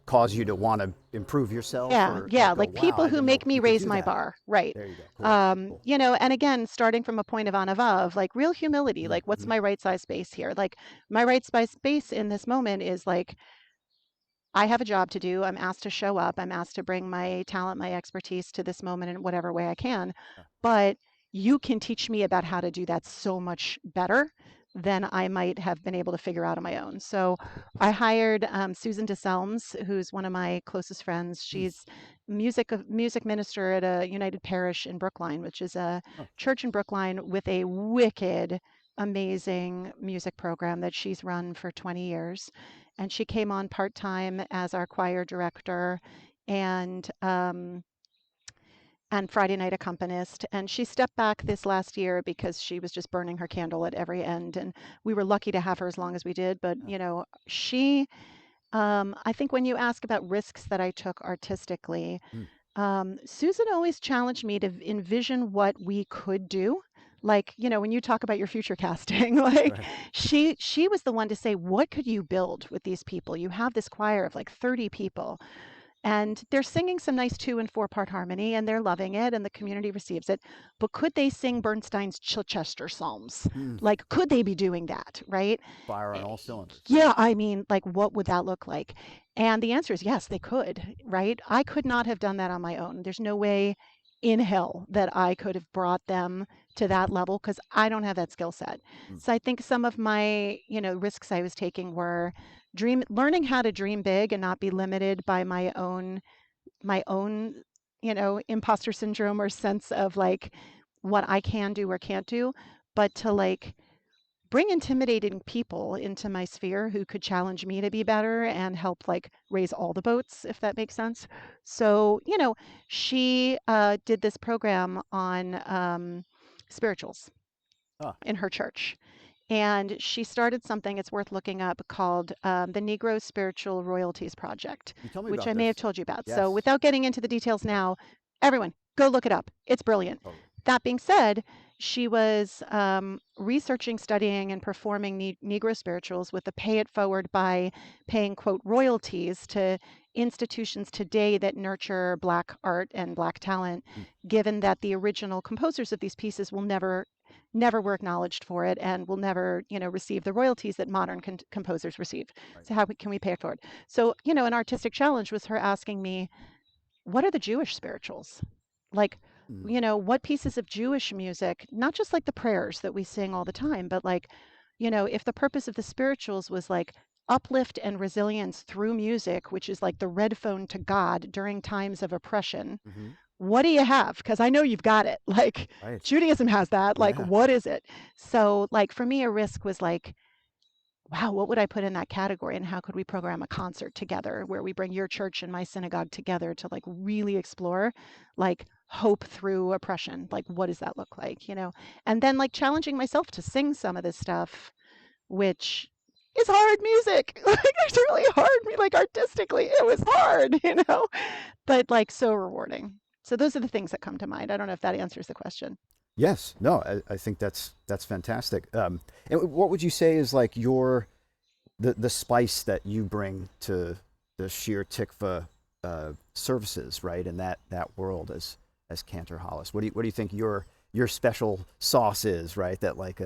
cause you to want to improve yourself, Yeah, or yeah, like, oh like wow, people I who didn't know make me you could raise do my that. bar, right? There you go. Cool. Cool. And again, starting from a point of anavav, like real humility, like what's Mm-hmm. my right size space here? Like my right size space in this moment is like I have a job to do. I'm asked to show up. I'm asked to bring my talent, my expertise to this moment in whatever way I can. But you can teach me about how to do that so much better than I might have been able to figure out on my own. So I hired Susan DeSelms, who's one of my closest friends. Mm. She's music minister at a United Parish in Brookline, which is a Oh. church in Brookline with a wicked, amazing music program that she's run for 20 years, and she came on part-time as our choir director and and Friday night accompanist. And she stepped back this last year because she was just burning her candle at every end. And we were lucky to have her as long as we did. But Yeah. I think when you ask about risks that I took artistically, Mm. Susan always challenged me to envision what we could do. Like, when you talk about your future casting, like Right. she was the one to say, what could you build with these people? You have this choir of like 30 people and they're singing some nice 2 and 4 part harmony and they're loving it and the community receives it. But could they sing Bernstein's Chichester Psalms? Mm. Like, could they be doing that? Right? Fire on all cylinders. Yeah. Yeah, I mean, like, what would that look like? And the answer is yes, they could, right? I could not have done that on my own. There's no way in hell that I could have brought them to that level because I don't have that skill set. Mm. So I think some of my, risks I was taking were learning how to dream big and not be limited by my own, imposter syndrome or sense of like what I can do or can't do, but to like bring intimidating people into my sphere who could challenge me to be better and help like raise all the boats, if that makes sense. So, she did this program on spirituals Ah. in her church. And she started something it's worth looking up called the Negro Spiritual Royalties Project, You told me which about I may have this. told you about. So, Yes. without getting into the details now, everyone go look it up. It's brilliant. Totally. That being said, she was researching, studying, and performing Negro spirituals with the pay it forward by paying, quote, royalties to institutions today that nurture Black art and Black talent, Mm. given that the original composers of these pieces will never were acknowledged for it and will never, receive the royalties that modern composers receive. Right. So how can we pay it forward? So, an artistic challenge was her asking me, what are the Jewish spirituals? Like, Mm. what pieces of Jewish music, not just like the prayers that we sing all the time, but like, if the purpose of the spirituals was like uplift and resilience through music, which is like the red phone to God during times of oppression, Mm-hmm. what do you have? Because I know you've got it. Like Right. Judaism has that. Like, Yeah. what is it? So, like, for me, a risk was like, wow, what would I put in that category? And how could we program a concert together where we bring your church and my synagogue together to like really explore like hope through oppression? Like, what does that look like? And then like challenging myself to sing some of this stuff, which is hard music. Like, it's really hard. Like, artistically, it was hard, but like so rewarding. So, those are the things that come to mind. I don't know if that answers the question. Yes, no, I think that's fantastic. And what would you say is like the spice that you bring to the Shir Tikva services, right? In that world as Cantor Hollis, what do you think your special sauce is, right? That like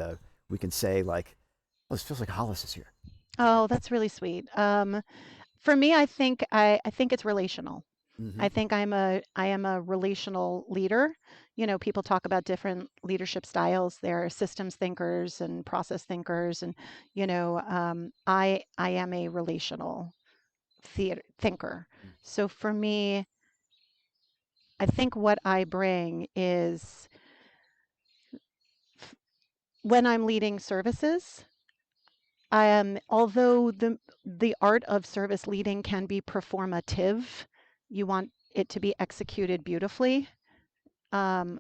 we can say like, oh, this feels like Hollis is here. Oh, that's really sweet. For me, I think it's relational. Mm-hmm. I am a relational leader. People talk about different leadership styles. There are systems thinkers and process thinkers, and I am a relational thinker. So for me, I think what I bring is when I'm leading services, although the art of service leading can be performative, you want it to be executed beautifully. Um,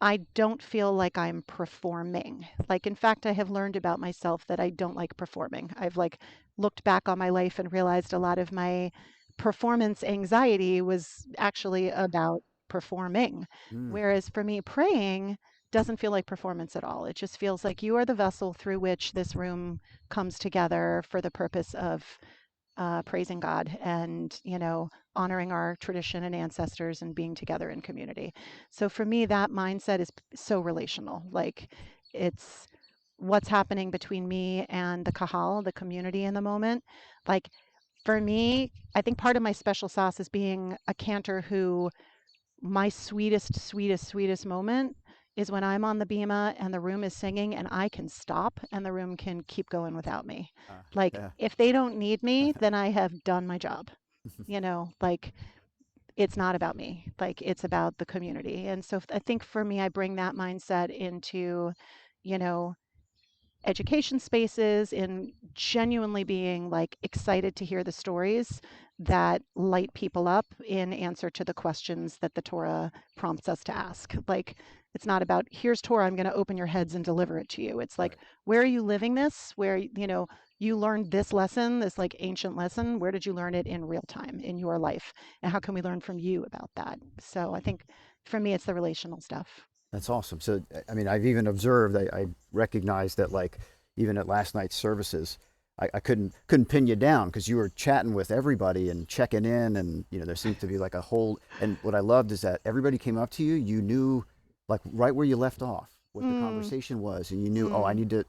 I don't feel like I'm performing. Like, in fact, I have learned about myself that I don't like performing. I've like looked back on my life and realized a lot of my performance anxiety was actually about performing. Mm. Whereas for me, praying doesn't feel like performance at all. It just feels like you are the vessel through which this room comes together for the purpose of praising God and, honoring our tradition and ancestors and being together in community. So for me, that mindset is so relational. Like, it's what's happening between me and the kahal, the community in the moment. Like, for me, I think part of my special sauce is being a cantor who my sweetest, sweetest, sweetest moment is when I'm on the bema and the room is singing and I can stop and the room can keep going without me. Like, Yeah. if they don't need me, then I have done my job. Like, it's not about me. Like, it's about the community. And so I think for me, I bring that mindset into, you know, education spaces, in genuinely being like excited to hear the stories that light people up in answer to the questions that the Torah prompts us to ask. Like, it's not about here's Torah, I'm going to open your heads and deliver it to you. It's like, Right. where are you living this? Where, you learned this lesson, this like ancient lesson. Where did you learn it in real time in your life? And how can we learn from you about that? So I think for me, it's the relational stuff. That's awesome. So, I mean, I've even observed, I recognized that, like, even at last night's services, I couldn't pin you down because you were chatting with everybody and checking in, and there seemed to be like a whole. And what I loved is that everybody came up to you, you knew, like, right where you left off, what the Mm, conversation was, and you knew, oh, I mm, need to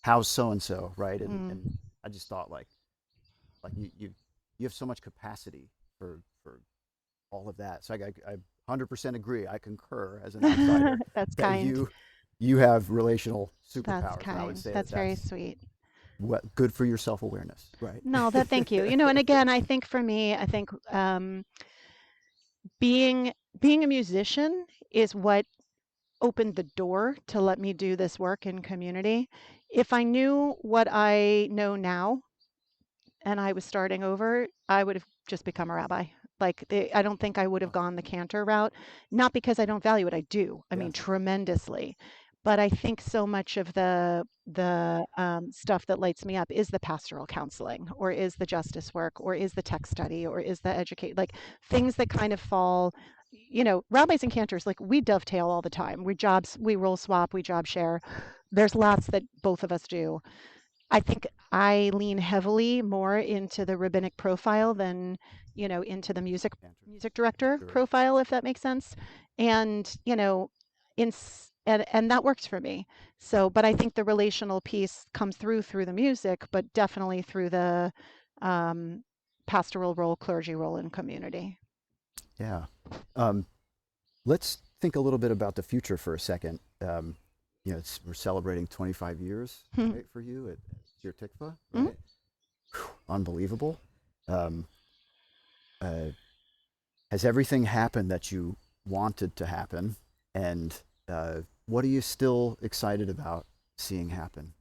house so and so, right? And mm. I just thought like you have so much capacity for all of that. So I 100% agree. I concur as an outsider That's that kind. you have relational That's superpowers, and I would kind. say that That's very that's sweet. what good for your self awareness, right? No, that thank you. And again, I think for me, I think being being a musician is what opened the door to let me do this work in community. If I knew what I know now and I was starting over, I would have just become a rabbi. Like, I don't think I would have Oh, gone the cantor route, not because I don't value it. I do. I mean, yes. tremendously. But I think so much of the stuff that lights me up is the pastoral counseling, or is the justice work, or is the tech study, or is the educate, like things that kind of fall. Rabbis and cantors, like, we dovetail all the time. We role swap, we job share. There's lots that both of us do. I think I lean heavily more into the rabbinic profile than, into the Cantor. music director Sure. profile, if that makes sense. And, and that works for me. So, but I think the relational piece comes through the music, but definitely through the um, pastoral role, clergy role in community. Yeah. Um, let's think a little bit about the future for a second. We're celebrating 25 years, right, for you at Shir Tikva, Mhm. right? Unbelievable. Um, uh, has everything happened that you wanted to happen? And what are you still excited about seeing happen?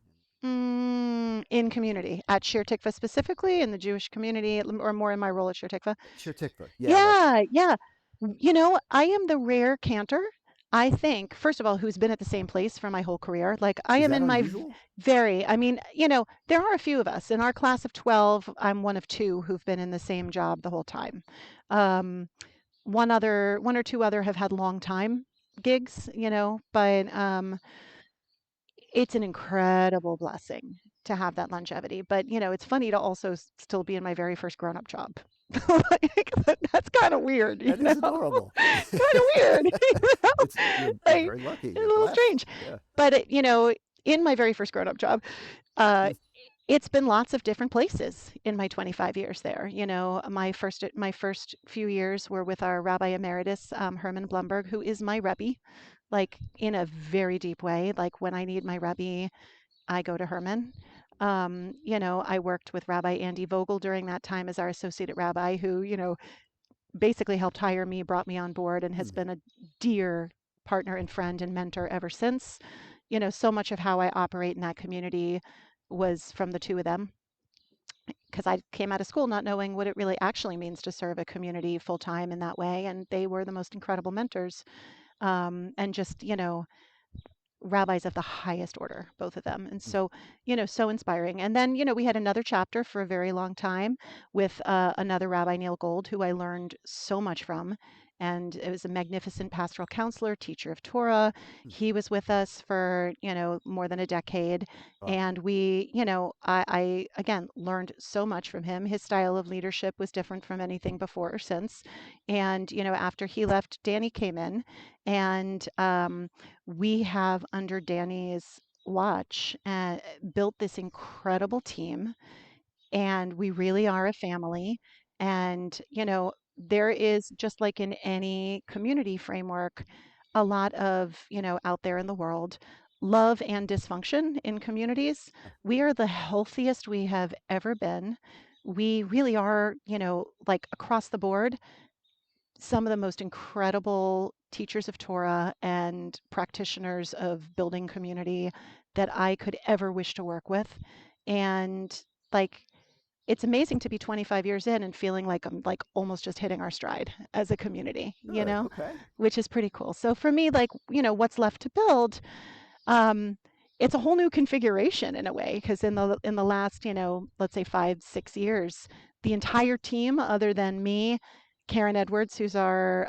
in community at Shir Tikva specifically in the Jewish community, or more in my role at Shir Tikva. Shir Tikva. Yeah, that's Yeah, yeah. I am the rare cantor, I think, first of all, who's been at the same place for my whole career. Like, I is am that in my unusual? very, I mean, there are a few of us. In our class of 12, I'm one of two who've been in the same job the whole time. Um, one or two other have had long time gigs, but it's an incredible blessing to have that longevity. But, it's funny to also still be in my very first grown-up job. Like, that's kind of weird, That is adorable. kind of weird, It's you're like very lucky. it's a You're little blessed. strange. Yeah. But in my very first grown-up job, uh, Mm, it's been lots of different places in my 25 years there. My first few years were with our Rabbi Emeritus, Herman Blumberg, who is my Rebbe, like in a very deep way. Like when I need my Rebbe, I go to Herman. I worked with Rabbi Andy Vogel during that time as our associate rabbi, who, basically helped hire me, brought me on board, and has mm, been a dear partner and friend and mentor ever since. So much of how I operate in that community was from the two of them because I came out of school not knowing what it really actually means to serve a community full time in that way. And they were the most incredible mentors. And just, rabbis of the highest order, both of them. And mm. so, so inspiring. And then, we had another chapter for a very long time with another Rabbi, Neil Gold, who I learned so much from. And it was a magnificent pastoral counselor, teacher of Torah. Mm. He was with us for, more than a decade. Wow. And we, I again learned so much from him. His style of leadership was different from anything before or since. And, after he left, Danny came in and we have, under Danny's watch, built this incredible team, and we really are a family. And, there is, just like in any community framework, a lot of, out there in the world, love and dysfunction in communities. We are the healthiest we have ever been. We really are, like across the board, some of the most incredible teachers of Torah and practitioners of building community that I could ever wish to work with. And like, it's amazing to be 25 years in and feeling like I'm like almost just hitting our stride as a community, Good. Okay. which is pretty cool. So for me, like, what's left to build, um, it's a whole new configuration in a way, because in the last, let's say 5, 6 years, the entire team, other than me, Karen Edwards, who's our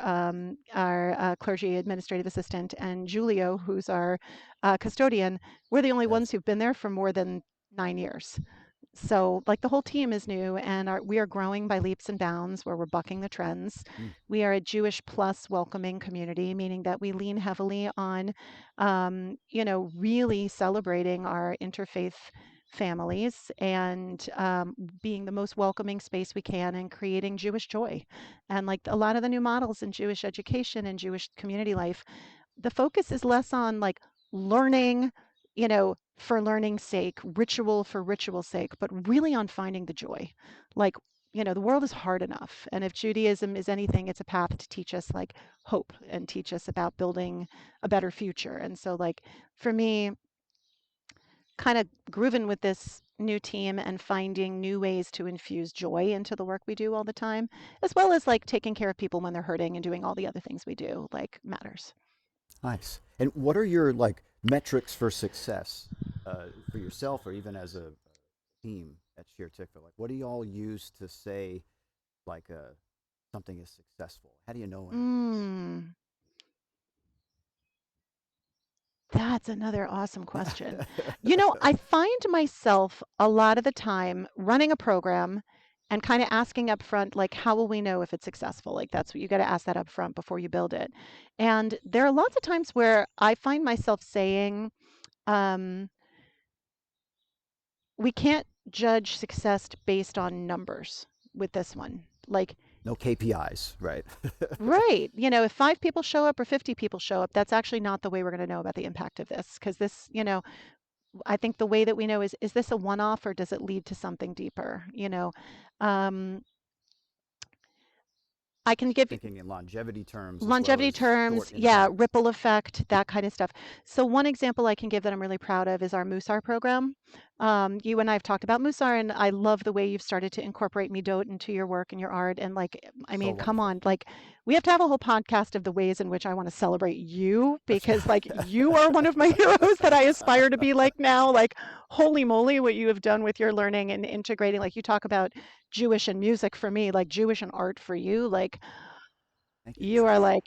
clergy administrative assistant, and Julio, who's our custodian, we're the only ones Yes. who've been there for more than 9 years. So, like, the whole team is new, and we are growing by leaps and bounds where we're bucking the trends. Mm, We are a Jewish plus welcoming community, meaning that we lean heavily on, really celebrating our interfaith families and being the most welcoming space we can and creating Jewish joy. And like a lot of the new models in Jewish education and Jewish community life, the focus is less on like learning, for learning's sake, ritual for ritual's sake, but really on finding the joy. Like, the world is hard enough. And if Judaism is anything, it's a path to teach us like hope and teach us about building a better future. And so, like, for me, kind of grooving with this new team and finding new ways to infuse joy into the work we do all the time, as well as like taking care of people when they're hurting and doing all the other things we do, like matters. nice. And what are your like metrics for success for yourself or even as a team at Sheer Tikva? Like, what do you all use to say like something is successful? How do you know when Mm. That's another awesome it question. is? I find myself a lot of the time running a program and kind of asking up front, like, how will we know if it's successful? Like, that's what you got to ask that up front before you build it. And there are lots of times where I find myself saying, um, we can't judge success based on numbers with this one. Like, No KPIs, right? right. If 5 people show up or 50 people show up, that's actually not the way we're going to know about the impact of this. Because this, I think the way that we know is this a one-off or does it lead to something deeper? Um, I can give thinking in longevity terms as well longevity as terms, short yeah, impact. ripple effect, that kind of stuff. So one example I can give that I'm really proud of is our Musar program. You and I have talked about Musar, and I love the way you've started to incorporate Midot into your work and your art. And like, I So mean, come wonderful. on, like, we have to have a whole podcast of the ways in which I want to celebrate you That's because, like, you are one of my heroes that I aspire to be like now. Like, holy moly, what you have done with your learning and integrating. Like, you talk about Jewish and music for me, like Jewish and art for you, like Thank you. you are like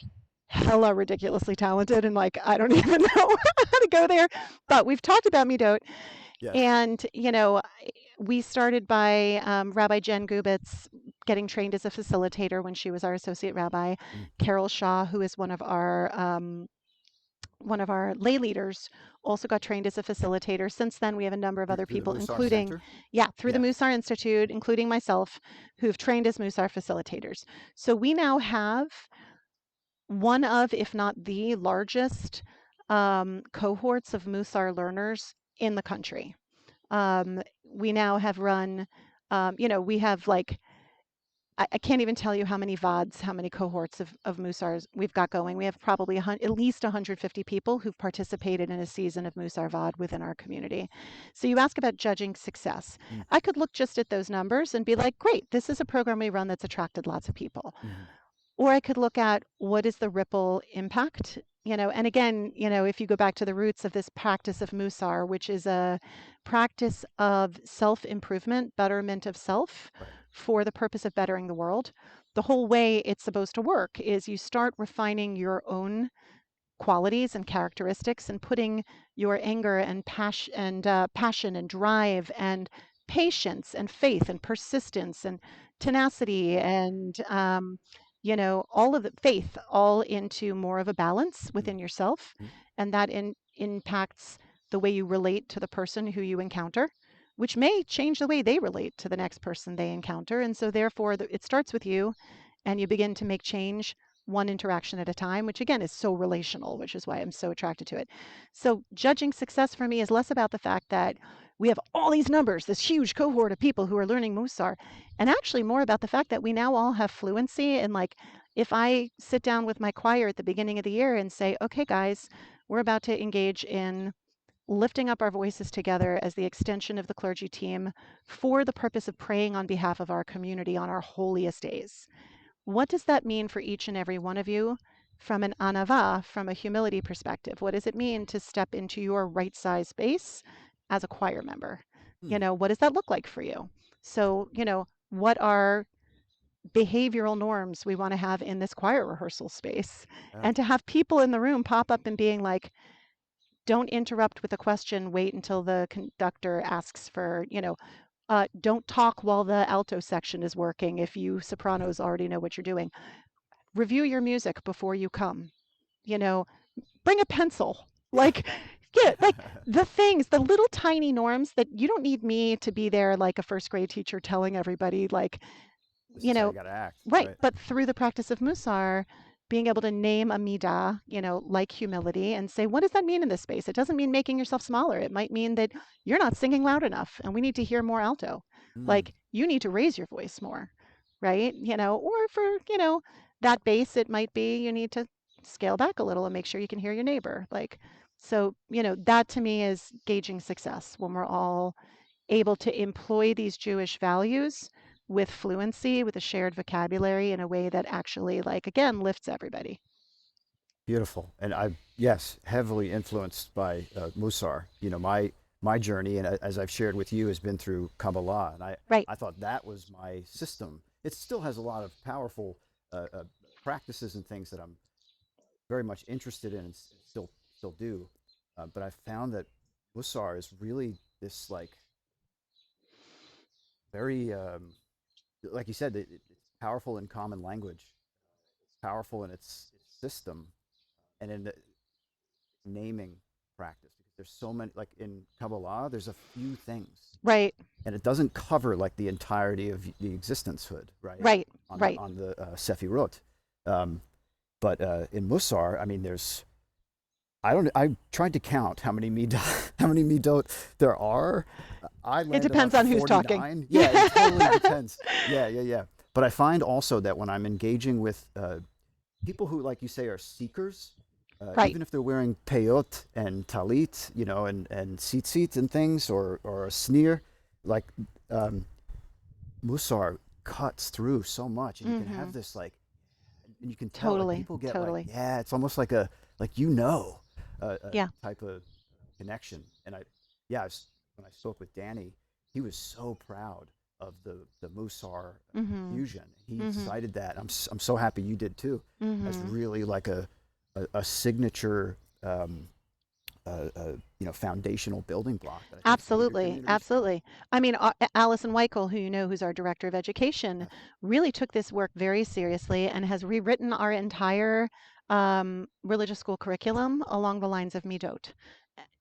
hella ridiculously talented and like I don't even know how to go there. But we've talked about Midot Yes. and we started by Rabbi Jen Gubitz getting trained as a facilitator when she was our associate rabbi. Mm. Carol Shaw, who is one of our lay leaders, also got trained as a facilitator. Since then, we have a number of other Through the people, Musar including, Center. yeah, through the Yeah. Musar Institute, including myself, who've trained as Musar facilitators. So we now have one of, if not the largest cohorts of Musar learners in the country. We now have run, we have like, I can't even tell you how many VODs, how many cohorts of Musars we've got going. We have probably at least 150 people who've participated in a season of Musar VOD within our community. So you ask about judging success. Mm. I could look just at those numbers and be like, great, this is a program we run that's attracted lots of people. Mm-hmm. Or I could look at what is the ripple impact, and again, if you go back to the roots of this practice of Musar, which is a practice of self-improvement, betterment of self Right. for the purpose of bettering the world, the whole way it's supposed to work is you start refining your own qualities and characteristics and putting your anger and passion and drive and patience and faith and persistence and tenacity and all of the faith all into more of a balance within yourself, Mm-hmm. and that impacts the way you relate to the person who you encounter, which may change the way they relate to the next person they encounter. And so therefore it starts with you, and you begin to make change one interaction at a time, which again is so relational, which is why I'm so attracted to it. So judging success for me is less about the fact that we have all these numbers, this huge cohort of people who are learning Musar, and actually more about the fact that we now all have fluency. And like, if I sit down with my choir at the beginning of the year and say, okay, guys, we're about to engage in lifting up our voices together as the extension of the clergy team for the purpose of praying on behalf of our community on our holiest days. What does that mean for each and every one of you from an anava, from a humility perspective? What does it mean to step into your right size space as a choir member? Mm. What does that look like for you? So, what are behavioral norms we want to have in this choir rehearsal space? Yeah. And to have people in the room pop up and being like, don't interrupt with a question, wait until the conductor asks for, don't talk while the alto section is working if you sopranos already know what you're doing. Review your music before you come. You know, bring a pencil. Yeah. Like, yeah, like the things, the little tiny norms that you don't need me to be there like a first grade teacher telling everybody, like, This you is how know, you got to act, right. right? But through the practice of Musar, being able to name a midah, like humility, and say, what does that mean in this space? It doesn't mean making yourself smaller. It might mean that you're not singing loud enough and we need to hear more alto. Mm. Like, you need to raise your voice more, right? Or for, that bass, it might be you need to scale back a little and make sure you can hear your neighbor. Like, so, that to me is gauging success when we're all able to employ these Jewish values with fluency, with a shared vocabulary in a way that actually, like, again, lifts everybody. Beautiful. And yes, heavily influenced by Musar. My journey, and as I've shared with you, has been through Kabbalah, and Right. I thought that was my system. It still has a lot of powerful practices and things that I'm very much interested in, and still do. But I found that Musar is really this like very like you said, it's powerful in common language. It's powerful in its system and in the naming practice, because there's so many, like in Kabbalah there's a few things, Right. and it doesn't cover like the entirety of the existencehood, right, Right. on Right. the Sefirot. But in Musar, I mean, I tried to count how many midot there are. I It landed on depends on who's talking. 49. Yeah, it totally depends. Yeah. But I find also that when I'm engaging with people who, like you say, are seekers, Right. even if they're wearing peyot and talit, and tzitzit and things, or a sneer, like um, Musar cuts through so much, and you can Mm-hmm. have this like, and you can tell like Totally. people get like, Totally. yeah, it's almost like a Yeah. type of connection. And when I spoke with Danny, he was so proud of the Musar Mm-hmm. fusion. He Mm-hmm. cited that. I'm so happy you did too, as Mm-hmm. really like a signature foundational building block that I think theater Absolutely, communities need. absolutely. I mean, Allison Weichel, who you know, who's our director of education, Yes, really took this work very seriously and has rewritten our entire religious school curriculum along the lines of Midot.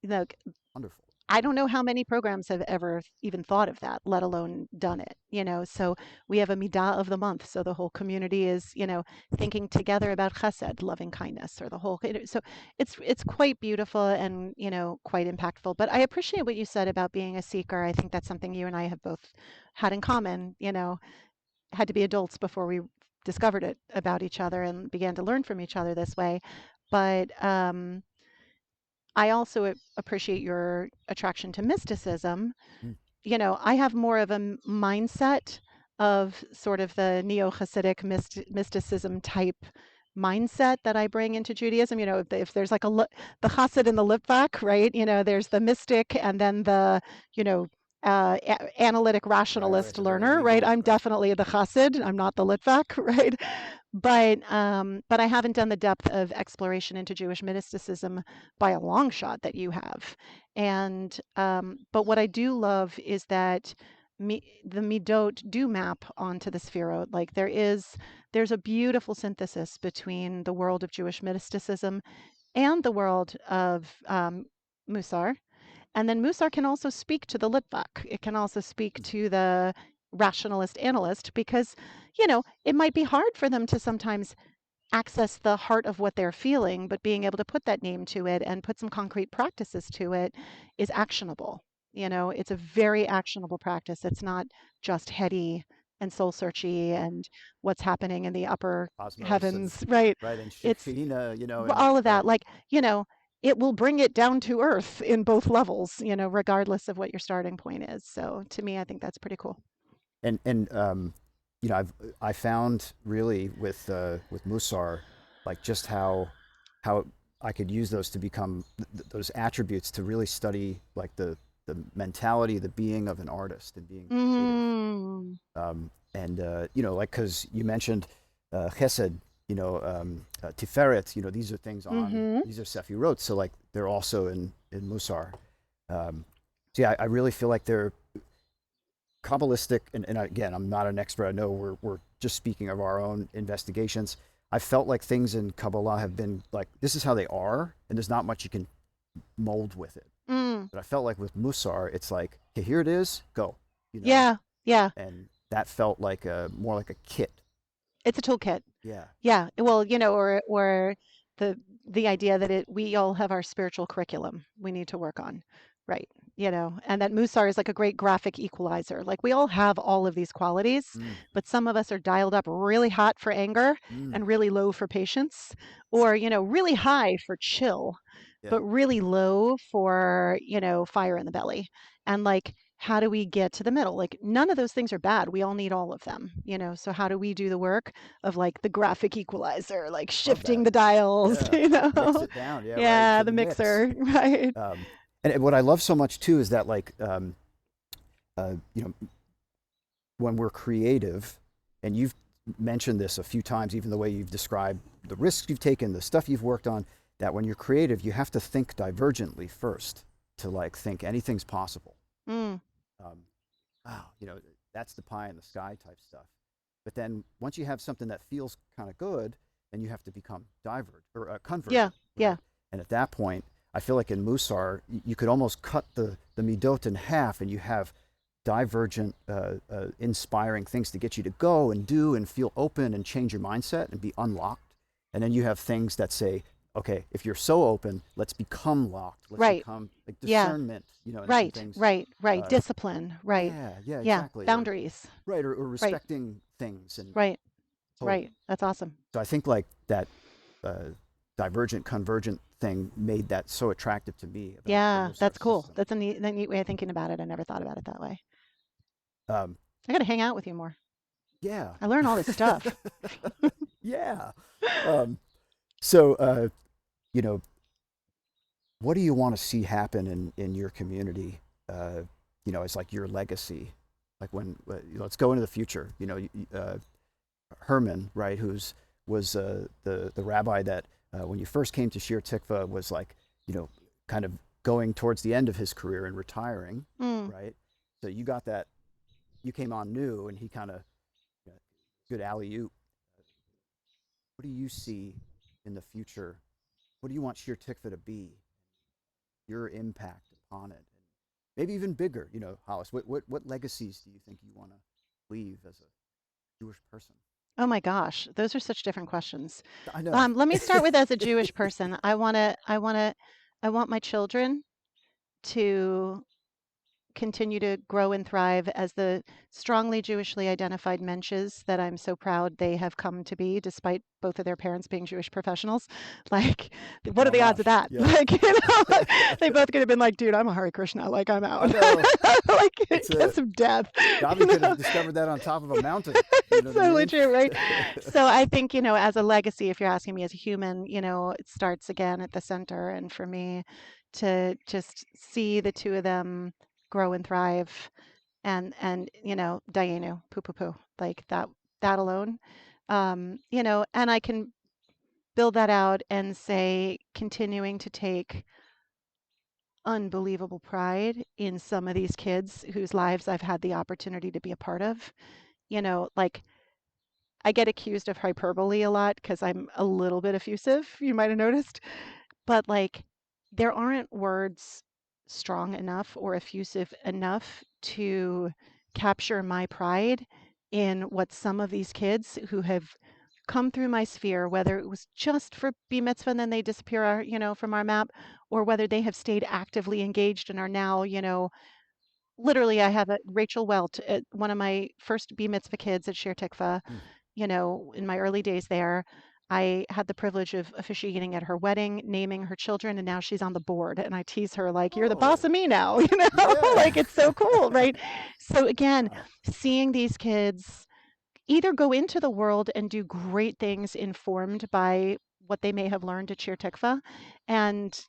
Look, wonderful. I don't know how many programs have ever even thought of that, let alone done it, you know. So we have a midah of the month. So the whole community is, thinking together about chesed, loving kindness, or the whole. So it's quite beautiful and, quite impactful. But I appreciate what you said about being a seeker. I think that's something you and I have both had in common, had to be adults before we discovered it about each other and began to learn from each other this way. But I also appreciate your attraction to mysticism. Mm, I have more of a mindset of sort of the neo-Hasidic mysticism type mindset that I bring into Judaism. If there's like the Hasid and the Litvak, right? There's the mystic and then the, you know, analytic right. rationalist So very learner, right? legal, I'm right? definitely the Hasid. I'm not the Litvak, right? But I haven't done the depth of exploration into Jewish mysticism by a long shot that you have. And but what I do love is that the midot do map onto the sphirot. Like there's a beautiful synthesis between the world of Jewish mysticism and the world of Musar. And then Musar can also speak to the Litvak. It can also speak Mm, to the rationalist analyst because, it might be hard for them to sometimes access the heart of what they're feeling, but being able to put that name to it and put some concrete practices to it is actionable. It's a very actionable practice. It's not just heady and soul searchy and what's happening in the upper Cosmos and heavens, right? right and It's Shekhinah, and all of that. right. Like, it will bring it down to earth in both levels, regardless of what your starting point is. So to me, I think that's pretty cool. And I found really with Musar, like just how I could use those to become those attributes to really study like the mentality, the being of an artist and being creative. Mm, And like because you mentioned Chesed, Tiferet, these are things mm-hmm. these are Sefirot, so like they're also in Musar. So yeah, I really feel like they're Kabbalistic, and again, I'm not an expert. I know we're just speaking of our own investigations. I felt like things in Kabbalah have been like this is how they are, and there's not much you can mold with it. Mm. But I felt like with Musar, it's like, okay, here it is, go, Yeah, yeah. and that felt like a more like a kit. It's a toolkit. Yeah. Yeah. Well, or the idea that we all have our spiritual curriculum we need to work on. Right. And that Musar is like a great graphic equalizer. Like we all have all of these qualities, Mm, but some of us are dialed up really hot for anger mm, and really low for patience, or, really high for chill, yeah. but really low for, fire in the belly. And like, how do we get to the middle? Like, none of those things are bad. We all need all of them, So, how do we do the work of like the graphic equalizer, like Love shifting that. the dials, Yeah. Mix it down. Yeah. Right Yeah, to the the mix. mixer, right? Um, and what I love so much too is that like uh, you know when we're creative, and you've mentioned this a few times, even the way you've described the risks you've taken, the stuff you've worked on, that when you're creative, you have to think divergently first to like think anything's possible. Mm, Um, wow, that's the pie in the sky type stuff. But then once you have something that feels kind of good, then you have to become divergent or yeah, convergent, yeah. right? And at that point, I feel like in Musar, you could almost cut the midot in half, and you have divergent, inspiring things to get you to go and do and feel open and change your mindset and be unlocked. And then you have things that say, okay, if you're so open, let's become locked. Let's Right. become like Yeah. discernment, and Right. things. Right. Right. Uh, Discipline. Right. yeah, Yeah. exactly. Or Boundaries. right, or Right. respecting things and Right. totally. Right. That's awesome. So I think like that uh, divergent convergent thing made that so attractive to me about the Yeah, Rosar that's cool. system. That's a neat way of thinking about it. I never thought about it that way. Um, I got to hang out with you more. yeah, I learn all this stuff. yeah. Um, so you know, what do you want to see happen in your community? As like your legacy. Like when let's go into the future. Herman, right, who's was the rabbi that when you first came to Shir Tikva was like, kind of going towards the end of his career and retiring, Mm. right? So you got that, you came on new, and he kind of good alley oop. What do you see in the future? What do you want Shir Tikva to be? Your impact upon it, and maybe even bigger. Hollis, what legacies do you think you want to leave as a Jewish person? Oh my gosh, those are such different questions. I know. Let me start with as a Jewish person. I want my children to continue to grow and thrive as the strongly Jewishly identified mensches that I'm so proud they have come to be, despite both of their parents being Jewish professionals. Like, what are the odds of Mamash. that? Yeah. Like, they both could have been like, dude, I'm a Hare Krishna. Like, I'm I out. know. Like, It's kiss of death. Gabi You could know? have discovered that on top of a mountain. You know It's what I totally mean? true, right? So I think, as a legacy, if you're asking me as a human, it starts again at the center. And for me to just see the two of them grow and thrive and Dayenu, poo poo poo, like that alone. And I can build that out and say continuing to take unbelievable pride in some of these kids whose lives I've had the opportunity to be a part of. Like I get accused of hyperbole a lot because I'm a little bit effusive, you might have noticed. But like there aren't words strong enough or effusive enough to capture my pride in what some of these kids who have come through my sphere, whether it was just for B mitzvah and then they disappear, from our map, or whether they have stayed actively engaged and are now, literally, I have a Rachel Welt, one of my first B mitzvah kids at Shir Tikva, Hmm. in my early days there. I had the privilege of officiating at her wedding, naming her children, and now she's on the board. And I tease her like, "You're the boss Oh, of me now," yeah. like it's so cool, right? So again, Wow. seeing these kids either go into the world and do great things informed by what they may have learned at Shir Tikva, and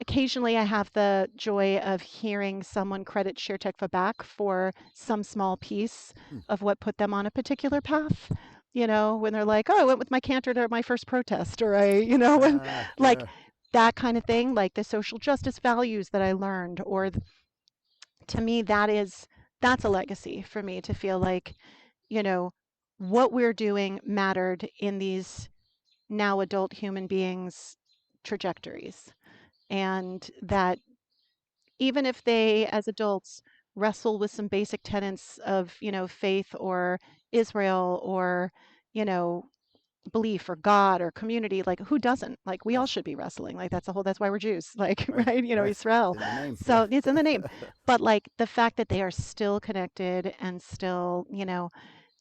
occasionally, I have the joy of hearing someone credit Shir Tikva back for some small piece Hmm. of what put them on a particular path. When they're like, "Oh, I went with my cantor to my first protest," or when like Yeah. that kind of thing, like the social justice values that I learned, or to me, that's a legacy for me to feel like, you know, what we're doing mattered in these now adult human beings' trajectories, and that even if they, as adults, wrestle with some basic tenets of, faith or Israel or, you know, belief or God or community, like who doesn't? Like we all Yeah. should be wrestling. Like that's why we're Jews, like, Right. right? Right. Israel. In the name. Yeah. So it's in the name. But like the fact that they are still connected and still,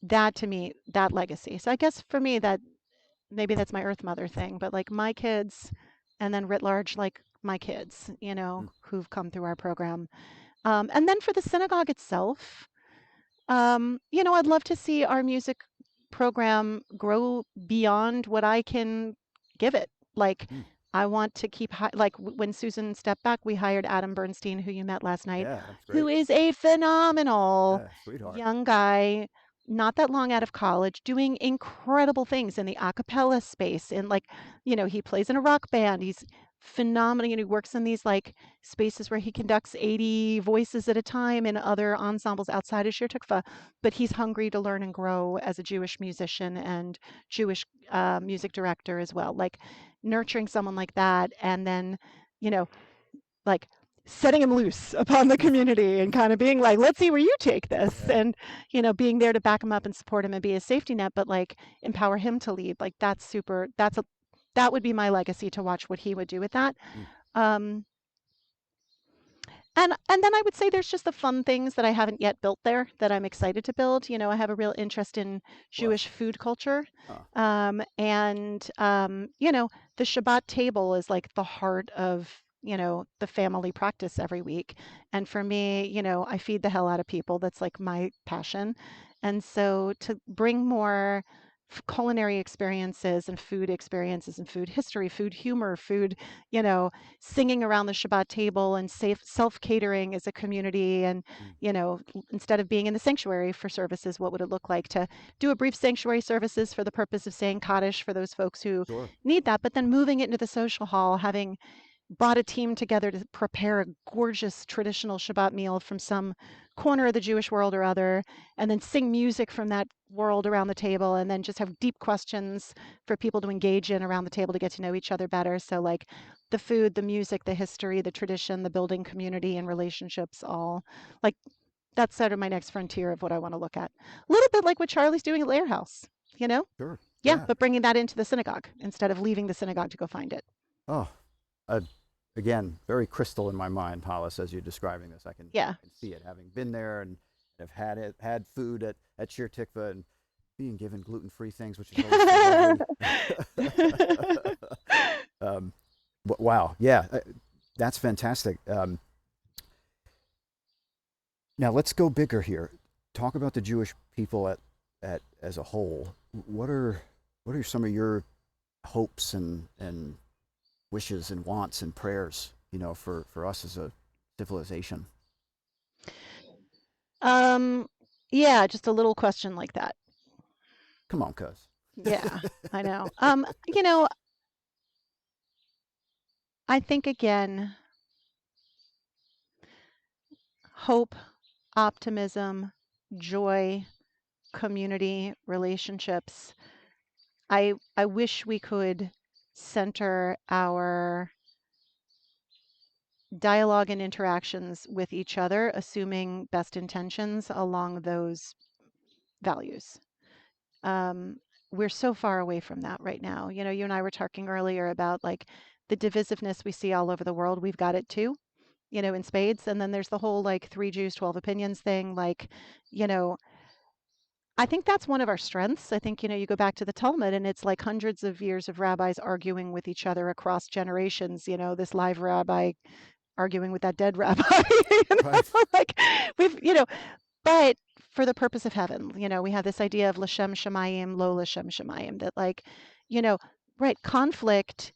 that to me, that legacy. So I guess for me, that maybe that's my Earth Mother thing, but like my kids, and then writ large, like my kids, Hmm. who've come through our program. And then for the synagogue itself, I'd love to see our music program grow beyond what I can give it. Like, Hmm. I want to keep, like, when Susan stepped back, we hired Adam Bernstein, who you met last night, Yeah. That's who great. is a phenomenal Yeah. Sweetheart. young guy, not that long out of college, doing incredible things in the a cappella space. And, like, he plays in a rock band. He's phenomenal. He works in these, like, spaces where he conducts 80 voices at a time in other ensembles outside of Shir Tikva, but he's hungry to learn and grow as a Jewish musician and Jewish music director as well. Like nurturing someone like that, and then, you know, like setting him loose upon the community and kind of being like, let's see where you take this. Yeah. And, being there to back him up and support him and be a safety net, but like empower him to lead. Like that's super, that would be my legacy, to watch what he would do with that. Mm. Um, and then I would say there's just the fun things that I haven't yet built there that I'm excited to build. I have a real interest in What? Jewish food culture. Huh. And the Shabbat table is like the heart of, the family practice every week. And for me, I feed the hell out of people. That's like my passion. And so to bring more culinary experiences and food history, food humor, food, you know, singing around the Shabbat table and self catering as a community. And, Mm. instead of being in the sanctuary for services, what would it look like to do a brief sanctuary services for the purpose of saying Kaddish for those folks who Sure. need that, but then moving it into the social hall, having brought a team together to prepare a gorgeous traditional Shabbat meal from some corner of the Jewish world or other, and then sing music from that world around the table, and then just have deep questions for people to engage in around the table to get to know each other better. So, like the food, the music, the history, the tradition, the building community and relationships, all like that's sort of my next frontier of what I want to look at. A little bit like what Charlie's doing at Lair House, you know? Sure. Yeah, Yeah. but bringing that into the synagogue instead of leaving the synagogue to go find it. Oh, uh, again, very crystal in my mind, Hollis, as you're describing this. Yeah. I can see it, having been there and have had food at Shir Tikva and being given gluten-free things, which is always so lovely. Wow, yeah, that's fantastic. Now let's go bigger here. Talk about the Jewish people at as a whole. What are some of your hopes and wishes and wants and prayers, for us as a civilization? Um, yeah, just a little question like that. Come on, cuz. Yeah, I know. I think again, hope, optimism, joy, community, relationships. I wish we could center our dialogue and interactions with each other, assuming best intentions along those values. Um, we're so far away from that right now. You and I were talking earlier about like the divisiveness we see all over the world. We've got it too, in spades. And then there's the whole like three Jews, 12 opinions thing. Like, you know, I think that's one of our strengths. I think, you go back to the Talmud and it's like hundreds of years of rabbis arguing with each other across generations, this live rabbi arguing with that dead rabbi. Right. Like we've. But for the purpose of heaven, we have this idea of Lashem Shemayim, Lo Lashem Shemayim, that like, you know, right, conflict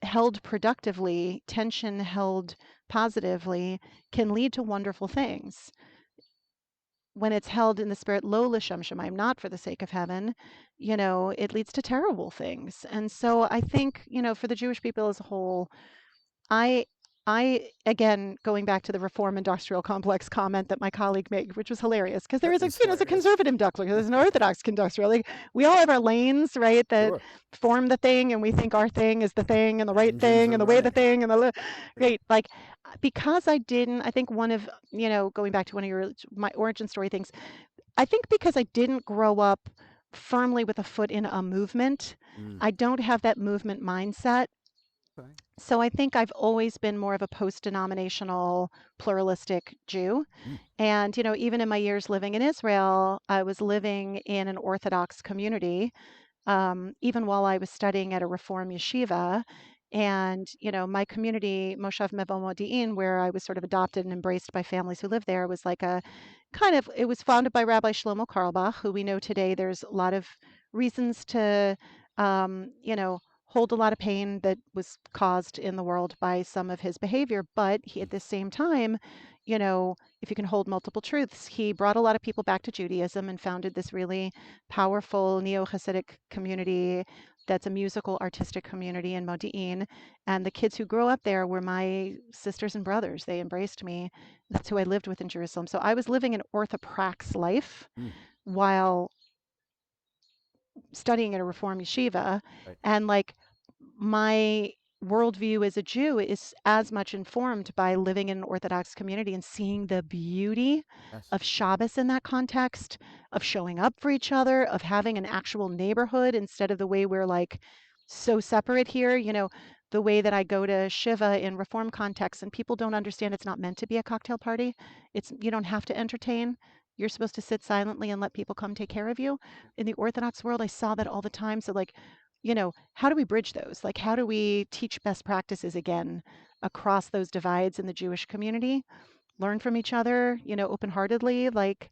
held productively, tension held positively can lead to wonderful things. When it's held in the spirit, Lo Lashem Shemayim, not for the sake of heaven, it leads to terrible things. And so I think, for the Jewish people as a whole, I I again going back to the reform industrial complex comment that my colleague made, which was hilarious because there That is a is there's a hilarious. conservative industrial, there's an orthodox industrial. Like we all have our lanes, right? That Sure. form the thing, and we think our thing is the thing and the right Engines thing are and the way the running. thing and the Yeah. right. Like because I think one of going back to one of my origin story things. I think because I didn't grow up firmly with a foot in a movement, Mm. I don't have that movement mindset. Okay. So I think I've always been more of a post-denominational, pluralistic Jew. Mm. And, even in my years living in Israel, I was living in an Orthodox community, even while I was studying at a Reform yeshiva. And, my community, Moshav Mevo Modi'in, where I was sort of adopted and embraced by families who lived there, was like it was founded by Rabbi Shlomo Carlebach, who we know today there's a lot of reasons to, hold a lot of pain that was caused in the world by some of his behavior. But he, at the same time, if you can hold multiple truths, he brought a lot of people back to Judaism and founded this really powerful neo-Hasidic community that's a musical artistic community in Modi'in. And the kids who grow up there were my sisters and brothers. They embraced me. That's who I lived with in Jerusalem. So I was living an orthoprax life Mm. while studying at a Reform yeshiva. Right. And like my worldview as a Jew is as much informed by living in an Orthodox community and seeing the beauty Yes. of Shabbos in that context, of showing up for each other, of having an actual neighborhood instead of the way we're like so separate here. The way that I go to Shiva in Reform contexts, and people don't understand it's not meant to be a cocktail party. You don't have to entertain. You're supposed to sit silently and let people come take care of you. In the Orthodox world, I saw that all the time. So, like, how do we bridge those? Like, how do we teach best practices again across those divides in the Jewish community? Learn from each other, open-heartedly. Like,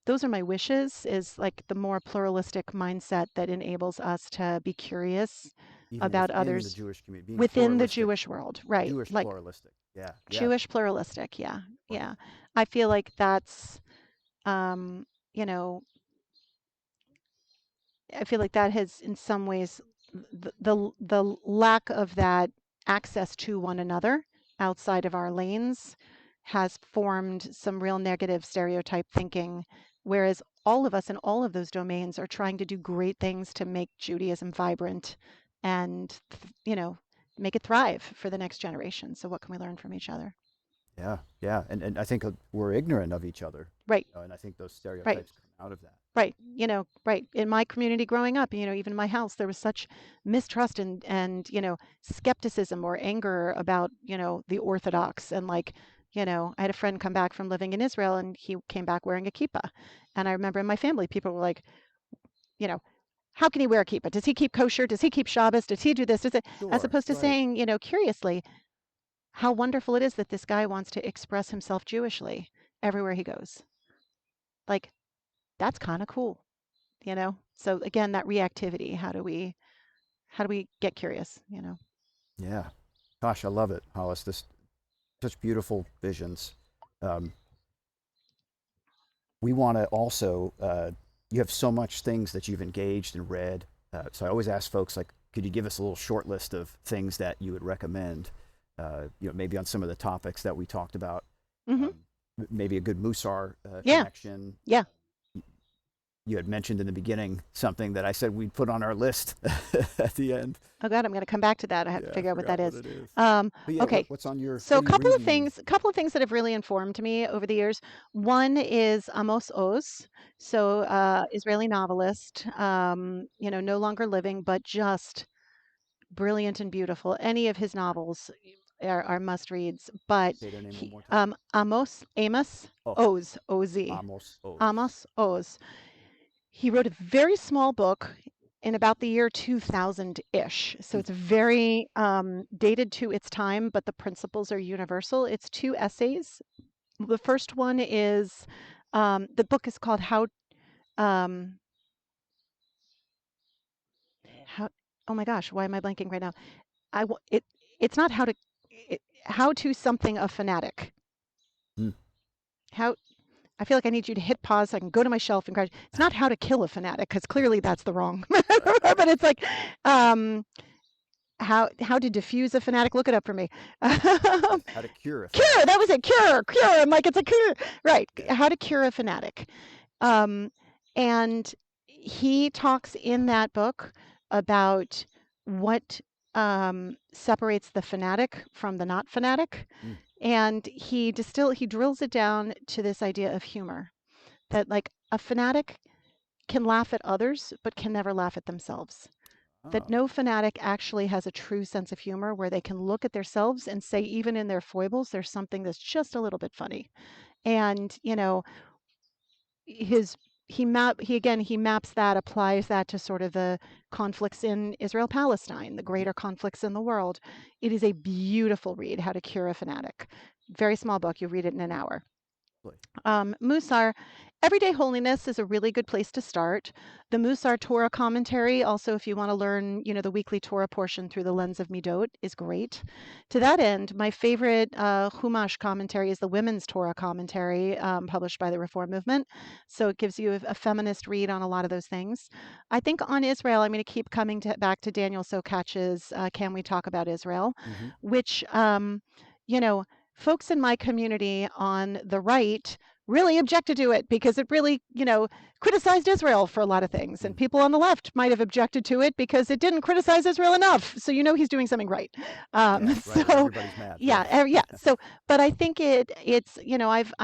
those are my wishes, is like the more pluralistic mindset that enables us to be curious Even about within the others Jewish community, being within the pluralistic, Jewish world, right? Jewish Like pluralistic. Yeah, yeah. Jewish pluralistic, yeah, Right. yeah. I feel like that's, um, you know, I feel like that has, in some ways, the lack of that access to one another outside of our lanes has formed some real negative stereotype thinking, whereas all of us in all of those domains are trying to do great things to make Judaism vibrant and, make it thrive for the next generation. So what can we learn from each other? Yeah, yeah. And I think we're ignorant of each other, Right, and I think those right. stereotypes come out of that. Right. Right. In my community growing up, even in my house, there was such mistrust and, skepticism or anger about, the Orthodox. And like, I had a friend come back from living in Israel and he came back wearing a kippah. And I remember in my family, people were like, you know, how can he wear a kippah? Does he keep kosher? Does he keep Shabbos? Does he do this? Does it? As Sure, opposed to right. saying, curiously, how wonderful it is that this guy wants to express himself Jewishly everywhere he goes. Like, that's kind of cool. So again, that reactivity, how do we get curious? Yeah. Gosh, I love it, Hollis. This such beautiful visions. Um, we want to also. You have so much things that you've engaged and read. So I always ask folks like, could you give us a little short list of things that you would recommend? Maybe on some of the topics that we talked about. Hmm. Um, Maybe a good Musar Yeah, connection. yeah. You had mentioned in the beginning something that I said we'd put on our list at the end. Oh God, I'm going to come back to that. I have to Yeah, I figure out what that forgot what is. it is. um But yeah, okay, what's on your, so what are you reading? a couple of things that have really informed me over the years. One is Amos Oz, so Israeli novelist, no longer living, but just brilliant and beautiful. Any of his novels are must reads. But Say their name one he, more time. Amos Oh, Oz, O-Z, Amos Oz. Amos Oz. He wrote a very small book in about the year 2000-ish. So Hmm. it's very dated to its time, but the principles are universal. It's two essays. The first one is, the book is called um, how, oh my gosh, why am I blanking right now? It's not how to something a fanatic. Hmm. How I feel like I need you to hit pause so I can go to my shelf and grab. It's not how to kill a fanatic because clearly that's the wrong. Right, right. But it's like, um, how to diffuse a fanatic. Look it up for me. How to cure a Cure. fanatic. That was it. Cure. I'm like, it's a cure. Right. Yeah. How to cure a fanatic. Um, and he talks in that book about what separates the fanatic from the not fanatic. Hmm. And he drills it down to this idea of humor, that like a fanatic can laugh at others, but can never laugh at themselves. That Oh, no fanatic actually has a true sense of humor where they can look at themselves and say, even in their foibles, there's something that's just a little bit funny. And, his he maps that, applies that to sort of the conflicts in Israel Palestine, the mhm. greater conflicts in the world. It is a beautiful read, How to Cure a Fanatic. Very small book. You read it in an hour. Really. Musar, Everyday Holiness is a really good place to start. The Musar Torah commentary, also, if you want to learn, the weekly Torah portion through the lens of Midot, is great. To that end, my favorite Chumash commentary is the Women's Torah commentary, published by the Reform Movement. So it gives you a feminist read on a lot of those things. I think on Israel, I'm going to keep coming back to Daniel Sokach's Can We Talk About Israel, Mm-hmm. which, you know, folks in my community on the right really objected to it because it really, criticized Israel for a lot of things. And Mm. people on the left might have objected to it because it didn't criticize Israel enough. So he's doing something right. Yeah, right. So Everybody's mad. yeah, Right. yeah. So, but I think it's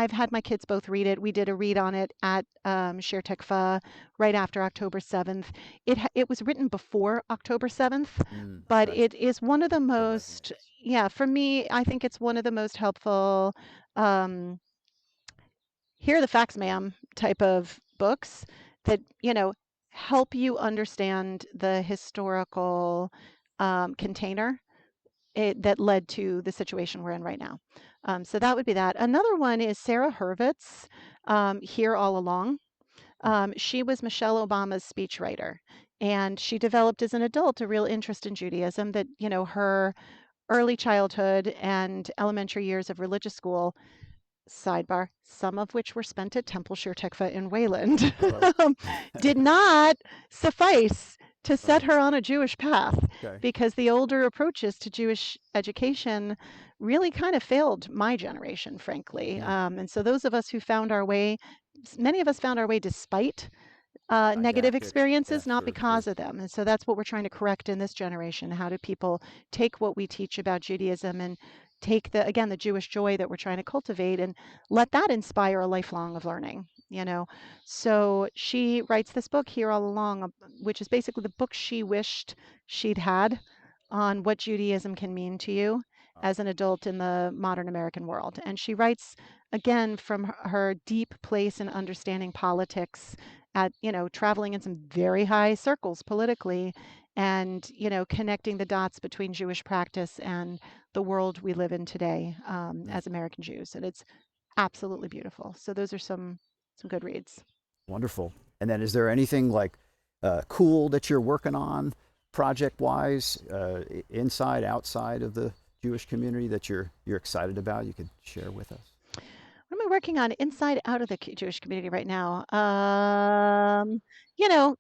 I've had my kids both read it. We did a read on it at Shir Tikva right after October 7th. It was written before October 7th, but Right. it is one of the Still most, resonates. yeah, for me, I think it's one of the most helpful. Um, Here are the facts, ma'am, type of books that, help you understand the historical container that led to the situation we're in right now. So that would be that. Another one is Sarah Hurwitz, Here All Along. Mm. She was Michelle Obama's speechwriter, and she developed as an adult a real interest in Judaism that, her early childhood and elementary years of religious school, sidebar, some of which were spent at Temple Shir Tikva in Wayland, Uh-oh. did not suffice to set Uh-oh. her on a Jewish path Okay. because the older approaches to Jewish education really kind of failed my generation, frankly. Mm. And so those of us who found our way, many of us found our way despite negative Didactic. experiences, Yes, not or or because of them. And so that's what we're trying to correct in this generation. How do people take what we teach about Judaism and take the Jewish joy that we're trying to cultivate and let that inspire a lifelong of learning, So she writes this book Here All Along, which is basically the book she wished she'd had on what Judaism can mean to you wow. as an adult in the modern American world. And she writes again from her deep place in understanding politics at traveling in some very high circles politically and connecting the dots between Jewish practice and the world we live in today Mm. as American Jews, and it's absolutely beautiful. So those are some good reads. Wonderful. And then, is there anything like cool that you're working on, project wise, inside, outside of the Jewish community that you're excited about? You could share with us. What am I working on inside out of the Jewish community right now? You know,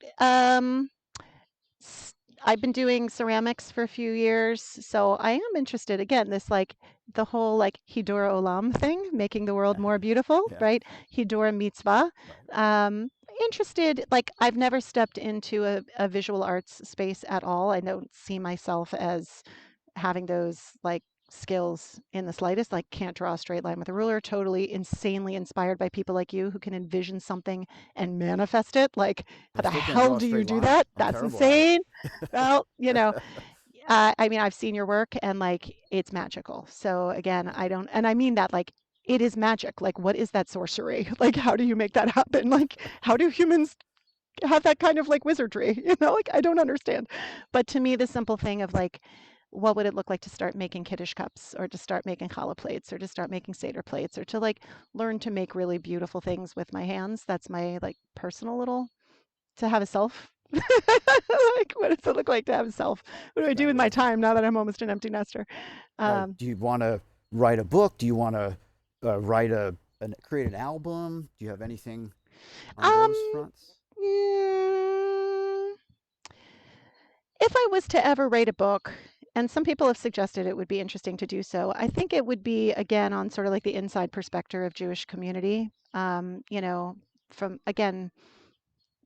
s- I've been doing ceramics for a few years, so I am interested again, this like the whole like Hidura Olam thing, making the world more beautiful, Yeah. right? Hidura mitzvah. Right. Interested, like I've never stepped into a visual arts space at all. I don't see myself as having those like skills in the slightest, like can't draw a straight line with a ruler, totally insanely inspired by people like you who can envision something and manifest it. Like, how I the still can't hell draw a do you straight do line. that? I'm That's terrible at it. insane. Well, I mean, I've seen your work and like it's magical. So again, Thank I you. don't, and I mean that like it is magic. Like, what is that sorcery? Like, how do you make that happen? Like, how do humans have that kind of like wizardry? Like I don't understand. But to me, the simple thing of like, what would it look like to start making kiddush cups or to start making challah plates or to start making seder plates or to like learn to make really beautiful things with my hands? That's my like personal little to have a self. Like, what does it look like to have a self? What do I do with my Fabulous. time now that I'm almost an empty nester? Um, Do you want to write a book? Do you want to write create an album? Do you have anything on those um, fronts? mm, if I was to ever write a book, and some people have suggested it would be interesting to do so, I think it would be again on sort of like the inside perspective of Jewish community. From again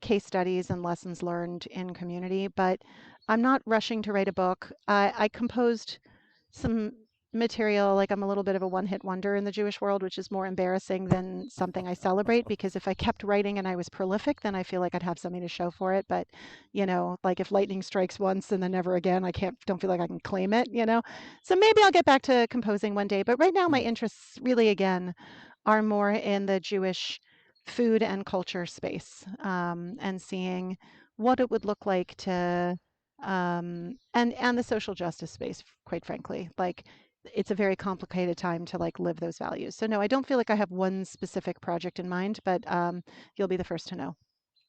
case studies and lessons learned in community. But I'm not rushing to write a book. I composed some material, like I'm a little bit of a one-hit wonder in the Jewish world, which is more embarrassing than something I celebrate because if I kept writing and I was prolific, then I feel like I'd have something to show for it. But, like if lightning strikes once and then never again, don't feel like I can claim it. So maybe I'll get back to composing one day. But right now my Mm. interests really again are more in the Jewish food and culture space and seeing what it would look like to and the social justice space, quite frankly. Like it's a very complicated time to like live those values. So no, I don't feel like I have one specific project in mind, but you'll be the first to know.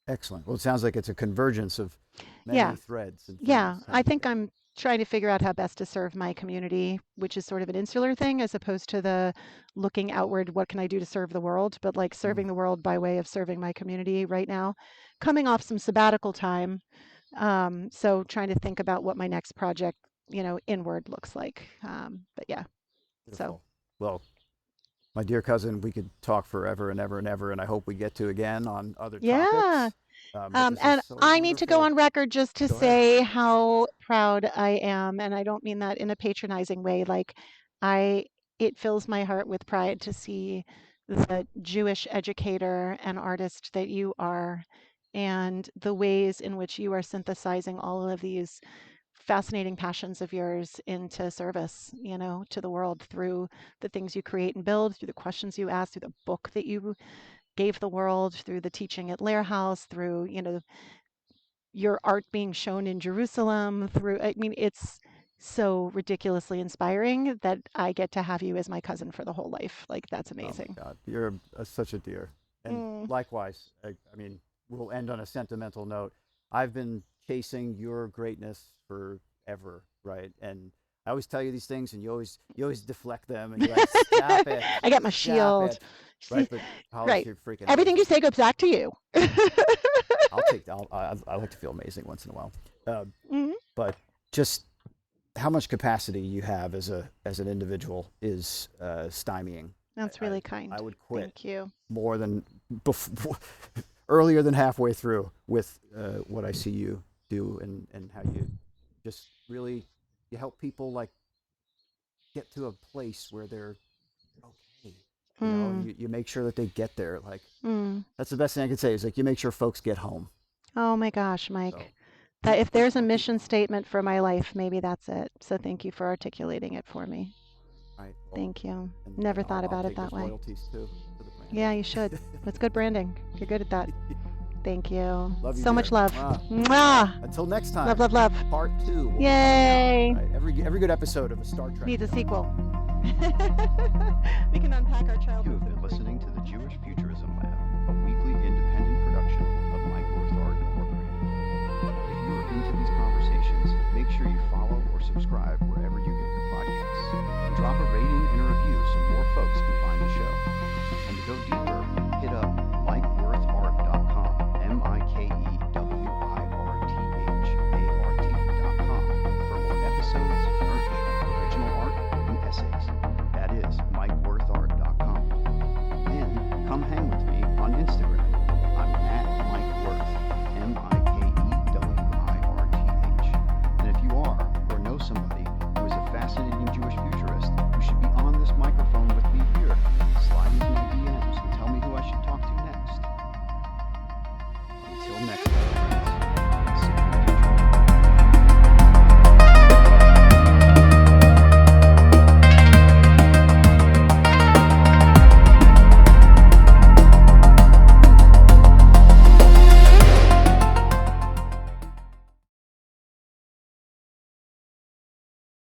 Excellent. Well, it sounds like it's a convergence of Yeah, many threads and yeah. things I coming think together. I'm trying to figure out how best to serve my community, which is sort of an insular thing as opposed to the looking outward, what can I do to serve the world? But like Mm. serving the world by way of serving my community right now, coming off some sabbatical time. So trying to think about what my next project, inward looks like. But yeah, so Beautiful. Well, my dear cousin, we could talk forever and ever and ever, and I hope we get to again on other Yeah. topics. But this is And so I need to go wonderful. on record just to Go ahead. say how proud I am, and I don't mean that in a patronizing way. Like, I, it fills my heart with pride to see the Jewish educator and artist that you are, and the ways in which you are synthesizing all of these fascinating passions of yours into service, to the world through the things you create and build, through the questions you ask, through the book that you gave the world, through the teaching at Lair House, through, your art being shown in Jerusalem, through, I mean, it's so ridiculously inspiring that I get to have you as my cousin for the whole life. Like, that's Oh amazing. my God, you're such a dear. And Mm. likewise, I mean, we'll end on a sentimental note. I've been chasing your greatness forever, right? And I always tell you these things, and you always deflect them, and you're like, "Stop it, I got my stop shield. it," right? But Hollis, Right. you're freaking Everything you amazing. say goes back to you. I'll take that. I like to feel amazing once in a while. Mhm. But just how much capacity you have as an individual is stymieing. That's I, I really kind. I would quit Thank you. more than before, earlier than halfway through with what I see you do, and how you just really you help people like get to a place where they're okay, and Mm. you make sure that they get there. Like Mm. that's the best thing I could say is like you make sure folks get home. Oh my gosh, So Mike. That if we there's a talk to you. mission statement for my life, maybe that's it. So thank you for articulating it for me. Right. Well, Thank you. and Never I'll thought I'll about it take that those way. royalties too to the Yeah, brand. you should. That's good branding. You're good at that. Thank you. Love you, So much dear. love. Mwah. Mwah! Until next Love, time, love, love. part 2 will be coming out. Yay! Right? Every good episode of a Star Trek Needs a show. sequel. We can unpack our You childhoods. have been listening to the Jewish Futurism Lab, a weekly independent production of Mike Wirth Art Incorporated. If you are into these conversations, make sure you follow or subscribe wherever you get your podcasts, and drop a rating and a review so more